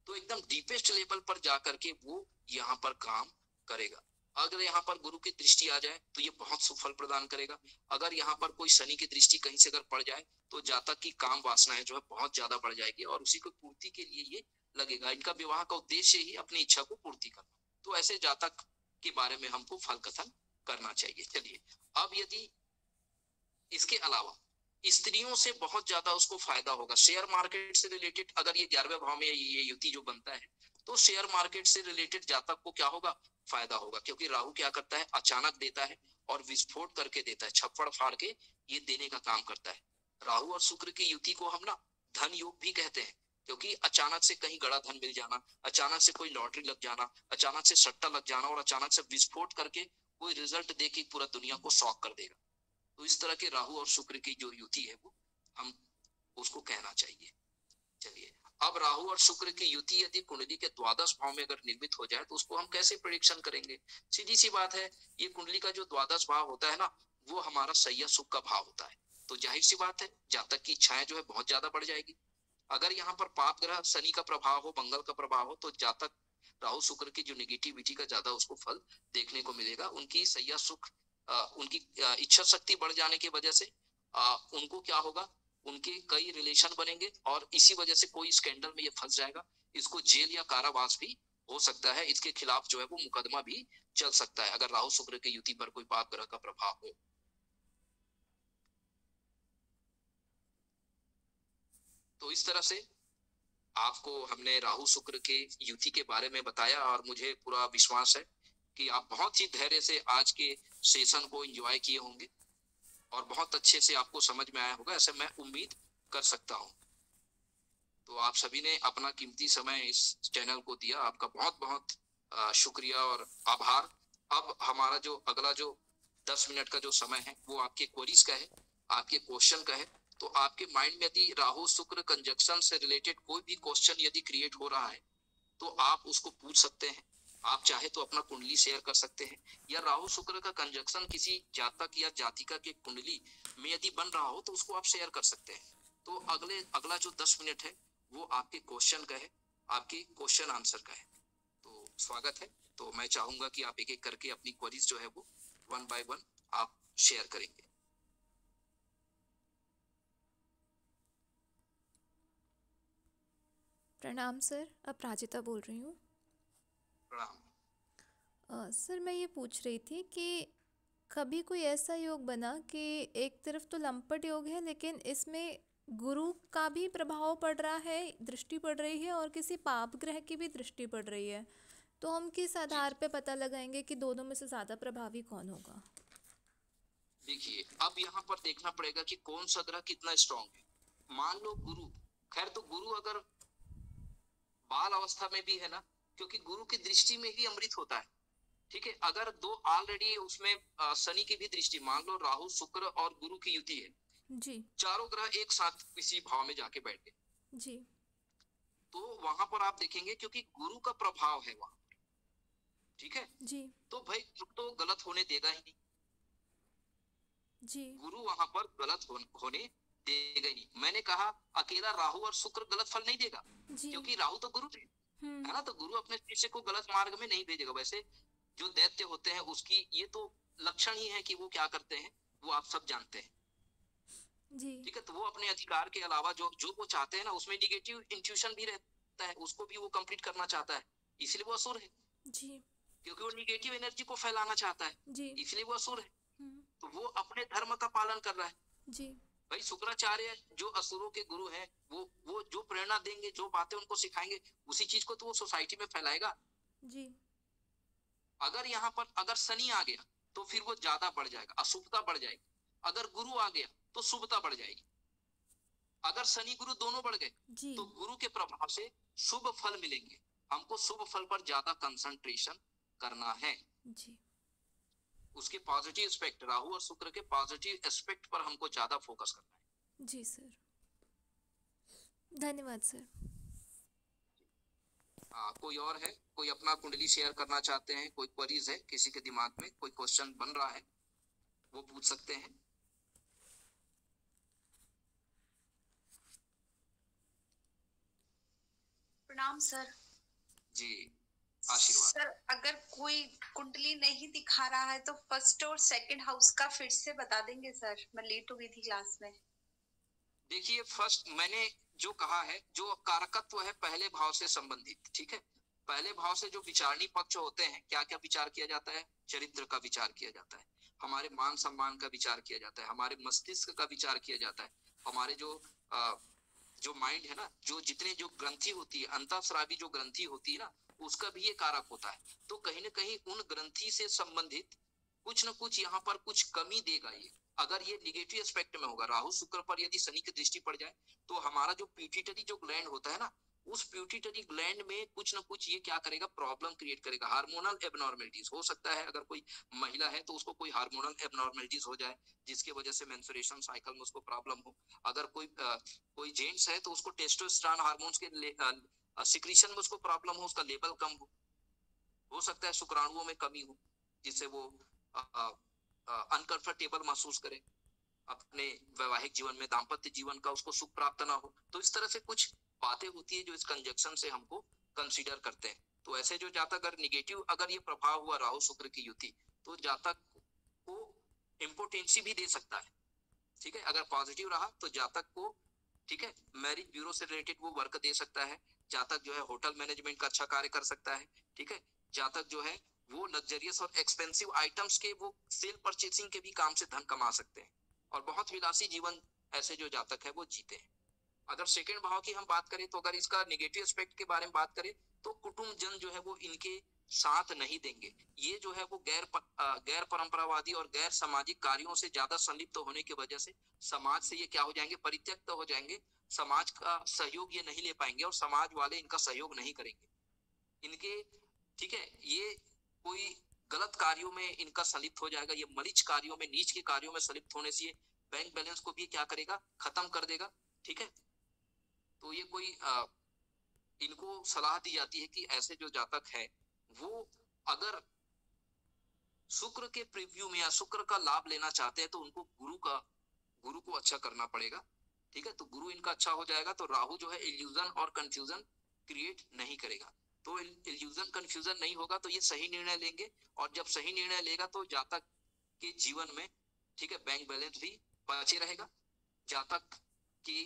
तो एकदम डीपेस्ट लेवल पर जाकर के वो यहाँ पर काम करेगा। अगर यहाँ पर गुरु की दृष्टि आ जाए तो ये बहुत सुफल प्रदान करेगा। अगर यहाँ पर कोई शनि की दृष्टि कहीं से अगर पड़ जाए तो जातक की काम वासनाएं जो है बहुत ज्यादा बढ़ जाएगी, और उसी को पूर्ति के लिए ये लगेगा। इनका विवाह का उद्देश्य ही अपनी इच्छा को पूर्ति करना। तो ऐसे जातक के बारे में हमको फल कथन करना चाहिए। चलिए, अब यदि इसके अलावा स्त्रियों से बहुत ज्यादा उसको फायदा होगा, शेयर मार्केट से रिलेटेड अगर ये 11वें भाव में ये युति जो बनता है तो शेयर मार्केट से रिलेटेड जातक को क्या होगा, फायदा होगा। क्योंकि राहु क्या करता है, अचानक देता है और विस्फोट करके देता है, छप्पड़ फाड़ के ये देने का काम करता है। राहु और शुक्र की युति को हम ना धन योग भी कहते हैं, क्योंकि अचानक से कहीं गड़ा धन मिल जाना, अचानक से कोई लॉटरी लग जाना, अचानक से सट्टा लग जाना, और अचानक से विस्फोट करके कोई रिजल्ट दे के पूरा दुनिया को शॉक कर देगा। तो इस तरह के राहु और शुक्र की जो युति है वो हम उसको कहना चाहिए। चलिए, अब राहु और शुक्र की युति यदि कुंडली के द्वादश भाव में अगर निर्मित हो जाए तो उसको हम कैसे प्रेडिक्शन करेंगे। सीधी सी बात है, ये कुंडली का जो द्वादश भाव होता है ना, वो हमारा सैया सुख का भाव होता है। तो जाहिर सी बात है जातक की इच्छाएं जो है बहुत ज्यादा बढ़ जाएगी। अगर यहाँ पर पाप ग्रह शनि का प्रभाव हो, मंगल का प्रभाव हो, तो जातक राहु शुक्र की जो निगेटिविटी का ज्यादा उसको फल देखने को मिलेगा। उनकी सैया सुख, उनकी इच्छा शक्ति बढ़ जाने की वजह से उनको क्या होगा, उनके कई रिलेशन बनेंगे, और इसी वजह से कोई स्कैंडल में ये फंस जाएगा। इसको जेल या कारावास भी हो सकता है, इसके खिलाफ जो है वो मुकदमा भी चल सकता है अगर राहु शुक्र की युति पर कोई पाप ग्रह का प्रभाव हो। तो इस तरह से आपको हमने राहु शुक्र के युति के बारे में बताया, और मुझे पूरा विश्वास है कि आप बहुत ही धैर्य से आज के सेशन को एंजॉय किए होंगे और बहुत अच्छे से आपको समझ में आया होगा, ऐसे मैं उम्मीद कर सकता हूं। तो आप सभी ने अपना कीमती समय इस चैनल को दिया, आपका बहुत बहुत शुक्रिया और आभार। अब हमारा जो अगला जो 10 मिनट का जो समय है वो आपके क्वेरीज का है, आपके क्वेश्चन का है। तो आपके माइंड में यदि राहु शुक्र कंजक्शन से रिलेटेड कोई भी क्वेश्चन यदि क्रिएट हो रहा है तो आप उसको पूछ सकते हैं। आप चाहे तो अपना कुंडली शेयर कर सकते हैं, या राहु शुक्र का कंजक्शन किसी जातक या जातिका के कुंडली में यदि बन रहा हो तो उसको आप शेयर कर सकते हैं। तो अगला जो 10 मिनट है वो आपके क्वेश्चन का है, आपके क्वेश्चन आंसर का है। तो स्वागत है। तो मैं चाहूंगा कि आप एक एक करके अपनी क्वेरीज जो है वो 1 बाय 1 आप शेयर करेंगे। प्रणाम सर, अपराजिता बोल रही हूँ। प्रणाम। सर मैं ये पूछ रही थी कि कभी कोई ऐसा योग बना कि एक तरफ तो लंपट योग है लेकिन इसमें गुरु का भी प्रभाव पड़ रहा है, दृष्टि पड़ रही है, और किसी पाप ग्रह की भी दृष्टि पड़ रही है, तो हम किस आधार पे पता लगाएंगे कि दोनों में से ज़्यादा प्रभावी कौन होगा? देखिए, अब यहाँ पर देखना पड़ेगा कि कौन सा ग्रह कितना स्ट्रांग है। मान लो गुरु, खैर तो गुरु अगर बाल अवस्था में भी है ना, क्योंकि गुरु की दृष्टि में ही अमृत होता है, ठीक है। अगर दो ऑलरेडी उसमें शनि की भी दृष्टि, मान लो राहु शुक्र और गुरु की युति है जी चारों ग्रह एक साथ किसी भाव में जाके बैठ गए जी तो वहां पर आप देखेंगे क्योंकि गुरु का प्रभाव है वहां, ठीक है। जी तो भाई तो गलत होने देगा ही नहीं, जी गुरु वहां पर गलत होने देगा ही नहीं। मैंने कहा अकेला राहु और शुक्र गलत फल नहीं देगा, जी क्योंकि राहु तो गुरु है हम्म ना, तो गुरु अपने शिष्य को गलत मार्ग में नहीं भेजेगा। वैसे जो दैत्य होते हैं उसकी ये तो लक्षण ही है कि वो क्या करते हैं, वो आप सब जानते हैं, जी ठीक है। तो वो अपने अधिकार के अलावा जो जो वो चाहते हैं ना, उसमें निगेटिव इंट्यूशन भी रहता है, उसको भी वो कंप्लीट करना चाहता है, इसलिए वो असुर है, जी क्योंकि वो निगेटिव एनर्जी को फैलाना चाहता है, जी इसलिए वो असुर है। हम्म तो वो अपने धर्म का पालन कर रहा है। जी भाई शुक्राचार्य जो असुरों के गुरु हैं, वो जो प्रेरणा देंगे, जो बातें उनको सिखाएंगे, उसी चीज को तो वो सोसाइटी में फैलाएगा। जी अगर यहाँ पर अगर शनि आ गया तो फिर वो ज्यादा बढ़ जाएगा, अशुभता बढ़ जाएगी। अगर गुरु आ गया तो शुभता बढ़ जाएगी। अगर शनि गुरु दोनों बढ़ गए जी तो गुरु के प्रभाव से शुभ फल मिलेंगे। हमको शुभ फल पर ज्यादा कंसंट्रेशन करना है, जी उसके पॉजिटिव एस्पेक्ट, राहु और शुक्र के पॉजिटिव एस्पेक्ट पर हमको ज्यादा फोकस करना है। जी सर, धन्यवाद सर। कोई और है, कोई अपना कुंडली शेयर करना चाहते हैं, कोई क्वेरीज है, किसी के दिमाग में कोई क्वेश्चन बन रहा है, वो पूछ सकते हैं। प्रणाम सर। जी आशीर्वाद। सर अगर कोई कुंडली नहीं दिखा रहा है तो फर्स्ट और सेकंड हाउस का फिर से बता देंगे सर, मैं लेट हो गई थी क्लास में। देखिए, फर्स्ट मैंने जो कहा है, जो कारकत्व है पहले भाव से संबंधित, ठीक है। पहले भाव से जो विचारणी पक्ष होते हैं, क्या क्या विचार किया जाता है, चरित्र का विचार किया जाता है, हमारे मान सम्मान का विचार किया जाता है, हमारे मस्तिष्क का विचार किया जाता है, हमारे जो माइंड है ना, जो जितने जो ग्रंथि होती है, अंतःस्रावी जो ग्रंथि होती है ना, उसका भी ये कारक होता है। तो कहीं ना कहीं उन ग्रंथि से संबंधित कुछ न कुछ यहाँ पर कुछ कमी देगा ये। अगर ये निगेटिव एस्पेक्ट में होगा, राहु शुक्र पर यदि शनि की दृष्टि पड़ जाए तो हमारा जो पिट्यूटरी जो ग्लैंड होता है ना, उस पिट्यूटरी ग्लैंड में कुछ ना कुछ ये क्या करेगा, प्रॉब्लम क्रिएट करेगा। हार्मोनल एबनॉर्मेलिटीज हो सकता है, अगर कोई महिला है तो उसको कोई हार्मोनल एबनॉर्मेलिटीज हो जाए जिसकी वजह से मेंस्ट्रुएशन साइकिल में उसको प्रॉब्लम हो। अगर कोई जेंट्स है तो उसको टेस्टोस्टेरोन हार्मोन्स के सिक्रीशन में उसको प्रॉब्लम हो, उसका लेवल कम हो सकता है शुक्राणुओं में कमी हो जिससे वो अनकंफर्टेबल महसूस करे अपने वैवाहिक जीवन में, दाम्पत्य जीवन का उसको सुख प्राप्त ना हो। तो इस तरह से कुछ बातें होती है जो इस कंजक्शन से हमको कंसीडर करते हैं। तो ऐसे जो जातक अगर निगेटिव अगर ये प्रभाव हुआ राहु शुक्र की युति, तो जातक को इम्पोर्टेंसी भी दे सकता है, ठीक है। अगर पॉजिटिव रहा तो जातक को, ठीक है, मैरिज ब्यूरो से रिलेटेड वो वर्क दे सकता है। जातक जो है होटल मैनेजमेंट का अच्छा कार्य कर सकता है, ठीक है। जातक जो है वो लग्जरियस और एक्सपेंसिव आइटम्स के वो सेल परचेसिंग के भी काम से धन कमा सकते हैं और बहुत विलासी जीवन ऐसे जो जातक है वो जीते हैं। अगर सेकंड भाव की हम बात करें तो अगर इसका नेगेटिव एस्पेक्ट के बारे में बात करें तो कुटुंब जन जो है वो इनके साथ नहीं देंगे। ये जो है वो गैर परंपरावादी और गैर सामाजिक कार्यों से ज्यादा संलिप्त होने की वजह से समाज से ये क्या हो जाएंगे, परित्यक्त हो जाएंगे। समाज का सहयोग ये नहीं ले पाएंगे और समाज वाले इनका सहयोग नहीं करेंगे इनके, ठीक है। ये कोई गलत कार्यों में इनका संलिप्त हो जाएगा, ये मरीच कार्यों में, नीच के कार्यों में संलिप्त होने से ये बैंक बैलेंस को भी क्या करेगा, खत्म कर देगा। ठीक है, तो ये कोई इनको सलाह दी जाती है कि ऐसे जो जातक है वो अगर शुक्र के प्रीव्यू में या शुक्र का लाभ लेना चाहते हैं तो उनको गुरु को अच्छा करना पड़ेगा। ठीक है, तो गुरु इनका अच्छा हो जाएगा तो राहु जो है इल्यूजन और कंफ्यूजन क्रिएट नहीं करेगा। तो इल्यूजन कंफ्यूजन नहीं होगा तो ये सही निर्णय लेंगे, और जब सही निर्णय लेगा तो जातक के जीवन में, ठीक है, बैंक बैलेंस भी बचे रहेगा। जातक की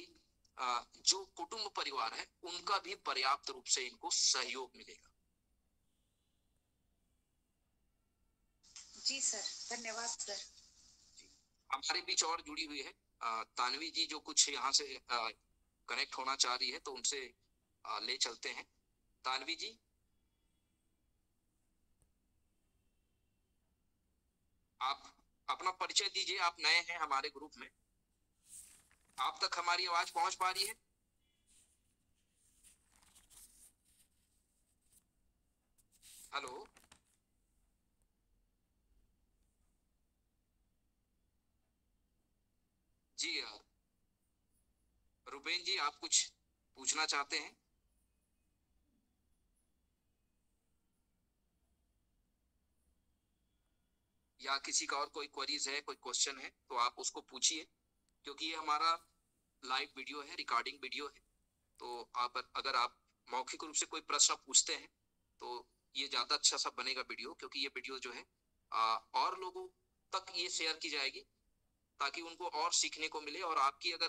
जो कुटुंब परिवार है उनका भी पर्याप्त रूप से इनको सहयोग मिलेगा। जी सर, धन्यवाद सर। हमारे बीच और जुड़ी हुई है तानवी जी, जो कुछ यहाँ से कनेक्ट होना चाह रही है, तो उनसे ले चलते हैं। तानवी जी, आप अपना परिचय दीजिए, आप नए हैं हमारे ग्रुप में, आप तक हमारी आवाज पहुंच पा रही है? हेलो जी, रुपेन जी, आप कुछ पूछना चाहते हैं? या किसी का और कोई क्वेरीज है, कोई क्वेश्चन है तो आप उसको पूछिए, क्योंकि ये हमारा लाइव वीडियो है, रिकॉर्डिंग वीडियो है। तो अगर आप मौखिक रूप से कोई प्रश्न पूछते हैं तो ये ज्यादा अच्छा सा बनेगा वीडियो, क्योंकि ये वीडियो जो है और लोगों तक ये शेयर की जाएगी ताकि उनको और सीखने को मिले। और आपकी अगर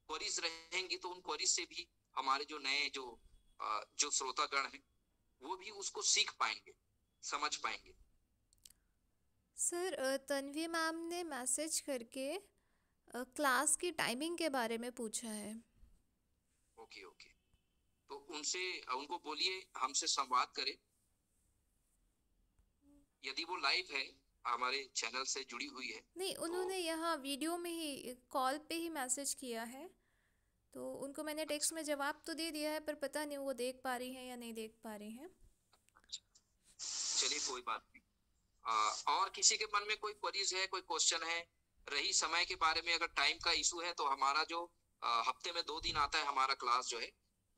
क्वेरीज रहेंगी तो उन क्वेरीज से भी हमारे जो नए जो श्रोतागण हैं वो भी उसको सीख पाएंगे, समझ पाएंगे। सर तन्वी मैम ने मैसेज करके क्लास की टाइमिंग के बारे में पूछा है। ओके, तो उनको बोलिए हमसे संवाद करें। यदि वो लाइव है, हमारे चैनल से जुड़ी हुई है। नहीं, उन्होंने यहाँ वीडियो में ही, कॉल पे ही मैसेज किया है, तो उनको मैंने टेक्स्ट में जवाब तो दे दिया है, पर पता नहीं वो देख पा रही हैं या नहीं देख पा रही हैं। चलिए, कोई बात नहीं। और किसी के मन में कोई क्वेरीज है, कोई क्वेश्चन है? रही समय के बारे में, अगर टाइम का इशू है तो हमारा जो हफ्ते में 2 दिन आता है हमारा क्लास जो है,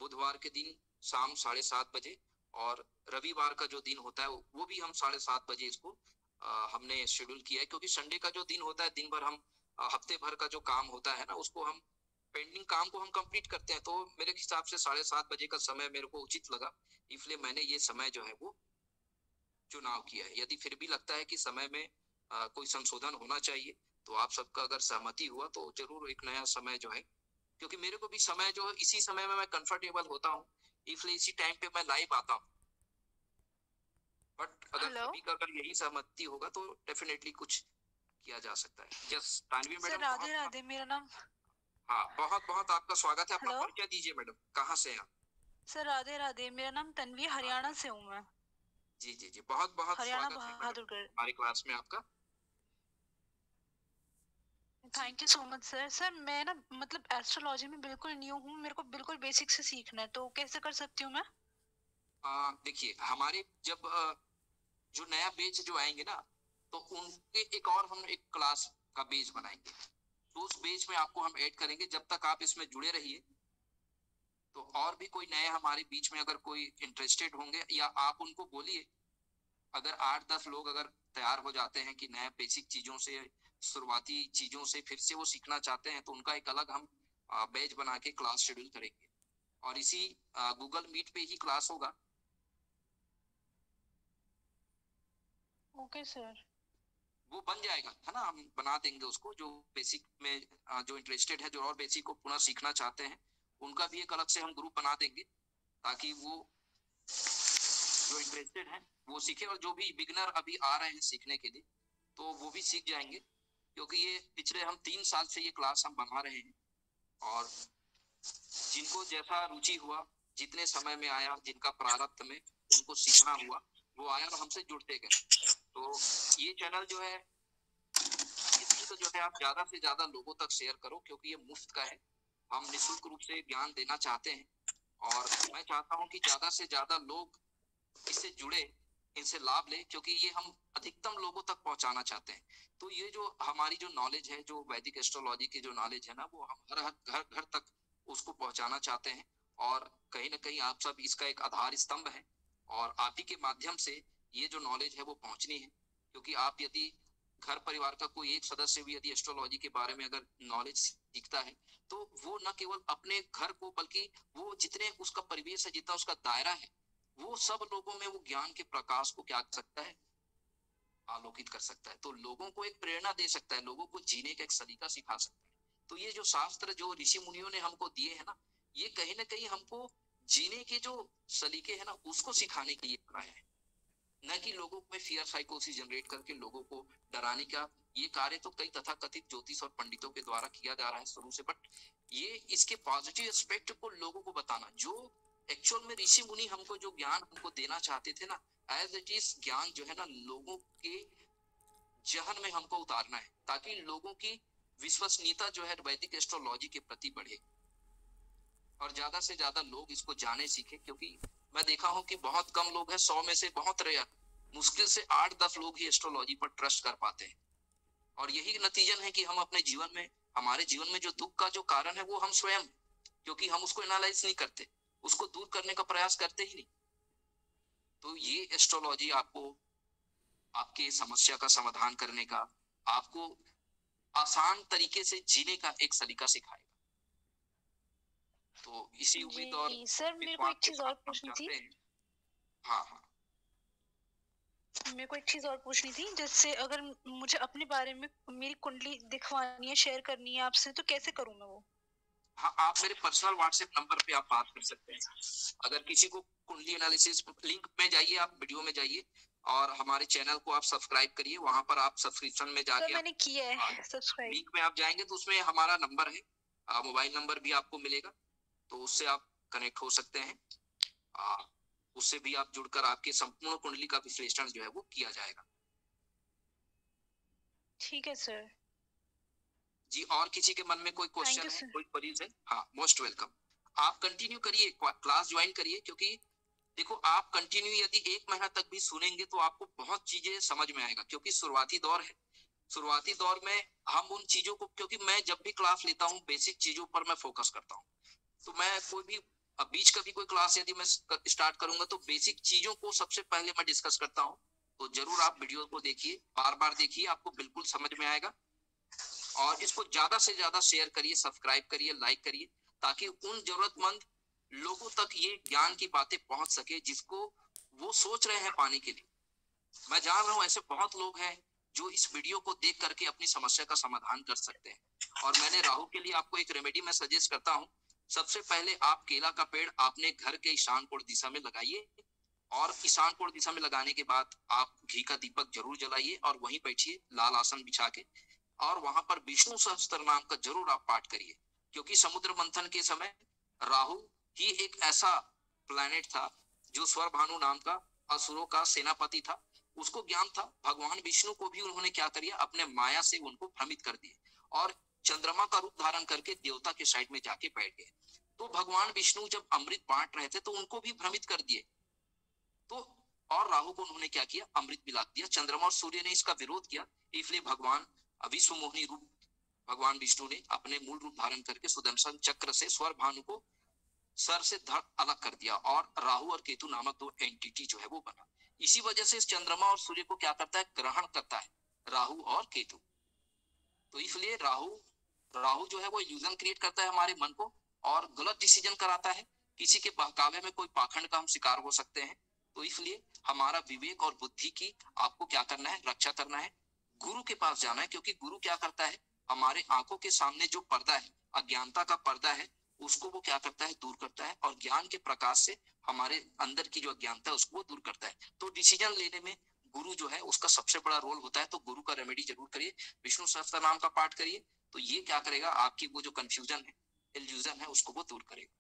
बुधवार के दिन शाम 7:30 बजे, और रविवार का जो दिन होता है वो भी हम 7:30 बजे इसको हमने शेड्यूल किया है, क्योंकि संडे का जो दिन होता है, दिन भर हम हफ्ते भर का जो काम होता है ना, उसको हम पेंडिंग काम को हम कंप्लीट करते हैं। तो मेरे हिसाब से 7:30 बजे का समय मेरे को उचित लगा, इसलिए मैंने ये समय जो है वो चुनाव किया है। यदि फिर भी लगता है कि समय में कोई संशोधन होना चाहिए तो आप सबका अगर सहमति हुआ तो जरूर एक नया समय जो है, क्योंकि मेरे को भी समय जो है इसी समय में मैं कंफर्टेबल होता हूँ, इसलिए इसी टाइम पे मैं लाइव आता हूँ। बट अगर सभी का अगर यही सहमति होगा तो डेफिनेटली कुछ किया जा सकता है। यस, तानवी मैडम, राधे राधे, मेरा नाम। हाँ, बहुत बहुत आपका स्वागत है। अपना परिचय दीजिए मैडम, कहाँ से हैं आप? सर राधे राधे, मेरा नाम तन्वी, हरियाणा से हूँ मैं। जी, बहुत बहुत स्वागत है बहादुरगढ़ हमारी क्लास में आपका। Thank you so much sir. Sir मैं ना मतलब एस्ट्रोलॉजी में बिल्कुल न्यू हूँ, मेरे को बिल्कुल बेसिक से सीखना है, तो कैसे कर सकती हूँ मैं? देखिए, हमारे जब जो नया बैच जो आएंगे ना, तो उनके एक और हम एक क्लास का बैच बनाएंगे, तो उस बैच में आपको हम ऐड करेंगे। जब तक आप इसमें जुड़े रहिए, तो और भी कोई नए हमारे बीच में अगर कोई इंटरेस्टेड होंगे, या आप उनको बोलिए, अगर 8-10 लोग अगर तैयार हो जाते हैं कि नए बेसिक चीजों से, शुरुआती चीजों से फिर से वो सीखना चाहते हैं, तो उनका एक अलग हम बैच बना के क्लास शेड्यूल करेंगे, और इसी गूगल मीट पे ही क्लास होगा। ओके सर, वो बन जाएगा, है ना, हम बना देंगे उसको। जो बेसिक में जो इंटरेस्टेड है, जो और बेसिक को पुनः सीखना चाहते हैं, उनका भी एक अलग से हम ग्रुप बना देंगे, ताकि वो जो इंटरेस्टेड है वो सीखे, और जो भी बिगिनर अभी आ रहे हैं सीखने के लिए, तो वो भी सीख जाएंगे, क्योंकि ये पिछले हम 3 साल से ये क्लास हम बना रहे हैं, और जिनको जैसा रुचि हुआ, जितने समय में आया, जिनका प्रारब्ध में उनको सीखना हुआ, वो आया और हमसे जुड़ते गए। तो ये चैनल जो है, इसको जो है आप ज्यादा से ज्यादा लोगों तक शेयर करो, क्योंकि ये मुफ्त का है। हम निःशुल्क रूप से ज्ञान देना चाहते हैं, और मैं चाहता हूं कि ज्यादा से ज्यादा लोग इससे जुड़े, इनसे लाभ ले, क्योंकि ये हम अधिकतम लोगों तक पहुंचाना चाहते हैं। तो ये जो हमारी जो नॉलेज है, जो वैदिक एस्ट्रोलॉजी की जो नॉलेज है ना, वो हम हर घर घर तक उसको पहुंचाना चाहते हैं। और कहीं ना कहीं आप सब इसका एक आधार स्तंभ है, और आप ही के माध्यम से ये जो नॉलेज है वो पहुंचनी है। क्योंकि आप यदि घर परिवार का कोई एक सदस्य भी यदि एस्ट्रोलॉजी के बारे में अगर नॉलेज सीखता है, तो वो न केवल अपने घर को, बल्कि वो जितने उसका परिवेश है, जितना उसका दायरा है, वो सब लोगों में वो ज्ञान के प्रकाश को क्या कर सकता है, आलोकित कर सकता है। तो लोगों को एक प्रेरणा दे सकता है, लोगों को जीने का एक सलीका सिखा सकता है। तो ये जो शास्त्र, जो ऋषि मुनियों ने हमको दिए हैं ना, ये कहीं ना कहीं हमको जीने के जो सलीके है ना, उसको सिखाने के लिए बनाया है, न कि लोगों में फियर साइकोसिस जनरेट करके लोगों को डराने का। ये कार्य तो कई तथाकथित ज्योतिष और पंडितों के द्वारा किया जा रहा है शुरू से, बट ये इसके पॉजिटिव एस्पेक्ट को लोगों को बताना, जो एक्चुअल में ऋषि मुनि हमको जो ज्ञान हमको देना चाहते थे ना, एज इट इज ज्ञान जो है ना, लोगों के जहन में हमको उतारना है, ताकि लोगों की विश्वसनीयता जो है वैदिक एस्ट्रोलॉजी के प्रति बढ़े और ज्यादा से ज्यादा लोग इसको जाने सीखे। क्योंकि मैं देखा हूं कि बहुत कम लोग हैं, 100 में से बहुत रेयर, मुश्किल से 8-10 लोग ही एस्ट्रोलॉजी पर ट्रस्ट कर पाते हैं। और यही नतीजन है कि हम अपने जीवन में, हमारे जीवन में जो दुख का जो कारण है वो हम स्वयं, क्योंकि हम उसको एनालाइज नहीं करते, उसको दूर करने का प्रयास करते ही नहीं। तो ये एस्ट्रोलॉजी आपको आपके समस्या का समाधान करने का, आपको आसान तरीके से जीने का एक सलीका सिखाएगा। तो इसी उम्मीद और जी सर, मेरे को एक चीज और पूछनी थी। हाँ हाँ, मेरे को एक चीज और पूछनी थी, जैसे अगर मुझे अपने बारे में मेरी कुंडली दिखवानी है, शेयर करनी है आपसे, तो कैसे करूं मैं वो? हाँ, आप मेरे पर्सनल व्हाट्सएप नंबर पे आप बात कर सकते हैं। अगर किसी को कुंडली एनालिसिस, लिंक में जाइए, आप वीडियो में जाइए और हमारे चैनल को आप सब्सक्राइब करिए। वहां पर आप सब्सक्रिप्शन में जाके, मैंने किया है सब्सक्राइब। लिंक में आप जाएंगे तो उसमें हमारा नंबर है, मोबाइल नंबर भी आपको मिलेगा, तो उससे आप कनेक्ट हो सकते हैं। उससे भी आप जुड़कर आपके संपूर्ण कुंडली का विश्लेषण जो है वो किया जाएगा। ठीक है सर जी। और किसी के मन में कोई क्वेश्चन है, कोई क्वेरीज है? हाँ, मोस्ट वेलकम। आप कंटिन्यू करिए, क्लास ज्वाइन करिए, क्योंकि देखो, आप कंटिन्यू यदि 1 महीना तक भी सुनेंगे तो आपको बहुत चीजें समझ में आएगा। क्योंकि शुरुआती दौर है, शुरुआती दौर में हम उन चीजों को, क्योंकि मैं जब भी क्लास लेता हूँ बेसिक चीजों पर मैं फोकस करता हूँ। तो मैं कोई भी बीच का भी कोई क्लास यदि मैं स्टार्ट करूंगा तो बेसिक चीजों को सबसे पहले मैं डिस्कस करता हूँ। तो जरूर आप वीडियो को देखिए, बार बार देखिए, आपको बिल्कुल समझ में आएगा। और इसको ज्यादा से ज्यादा शेयर करिए, सब्सक्राइब करिए, लाइक करिए, ताकि उन जरूरतमंद लोगों तक ये ज्ञान की बातें पहुंच सके जिसको वो सोच रहे हैं पाने के लिए। मैं जान रहा हूँ ऐसे बहुत लोग हैं जो इस वीडियो को देख करके अपनी समस्या का समाधान कर सकते हैं। और मैंने राहु के लिए आपको एक रेमेडी मैं सजेस्ट करता हूँ। सबसे पहले आप केला का पेड़ आपने घर के ईशान कोण दिशा में लगाइए, और ईशान कोण दिशा में लगाने के बाद आप घी का दीपक जरूर जलाइए और वहीं बैठिए लाल आसन बिछा के, और वहां पर विष्णु सहस्त्र नाम का जरूर आप पाठ करिए। क्योंकि समुद्र मंथन के समय राहु ही एक ऐसा प्लैनेट था जो स्वर भानु नाम का असुरों का सेनापति था। उसको ज्ञान था, भगवान विष्णु को भी उन्होंने क्या किया, अपने माया से उनको भ्रमित कर दिए और चंद्रमा का रूप धारण करके देवता के साइड में जाके बैठ गए। तो भगवान विष्णु जब अमृत बांट रहे थे तो उनको भी भ्रमित कर दिए। तो और राहु को उन्होंने क्या किया, अमृत पिला दिया। चंद्रमा और सूर्य ने इसका विरोध किया, इसलिए भगवान विश्व मोहिनी रूप भगवान विष्णु ने अपने मूल रूप धारण करके सुदर्शन चक्र से स्वर भानु को सर से धड़ अलग कर दिया, और राहु और केतु नामक 2 एंटिटी जो है वो बना। इसी वजह से इस चंद्रमा और सूर्य को क्या करता है, ग्रहण करता है राहु और केतु। तो इसलिए राहु जो है वो इल्यूजन क्रिएट करता है हमारे मन को और गलत डिसीजन कराता है। किसी के बहकावे में कोई पाखंड का हम शिकार हो सकते हैं। तो इसलिए हमारा विवेक और बुद्धि की आपको क्या करना है, रक्षा करना है, गुरु के पास जाना है। क्योंकि गुरु क्या करता है, हमारे आंखों के सामने जो पर्दा है, अज्ञानता का पर्दा है, उसको वो क्या करता है, दूर करता है, और ज्ञान के प्रकाश से हमारे अंदर की जो अज्ञानता है उसको वो दूर करता है। तो डिसीजन लेने में गुरु जो है उसका सबसे बड़ा रोल होता है। तो गुरु का रेमेडी जरूर करिए, विष्णु सहस्त्र नाम का पाठ करिए। तो ये क्या करेगा, आपकी वो जो कंफ्यूजन है, इल्यूजन है, उसको वो दूर करेगा।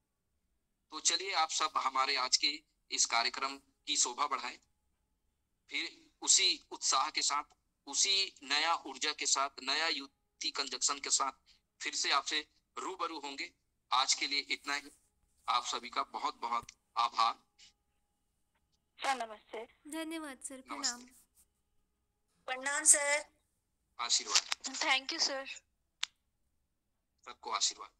तो चलिए, आप सब हमारे आज के इस कार्यक्रम की शोभा बढ़ाएं, फिर उसी उत्साह के साथ, उसी नया ऊर्जा के साथ, नया युति कंजक्शन के साथ फिर से आपसे रूबरू होंगे। आज के लिए इतना ही। आप सभी का बहुत बहुत आभार। सर नमस्ते। धन्यवाद सर, प्रणाम। नमस्ते। प्रणाम सर। आशीर्वाद। Thank you sir. सबको आशीर्वाद।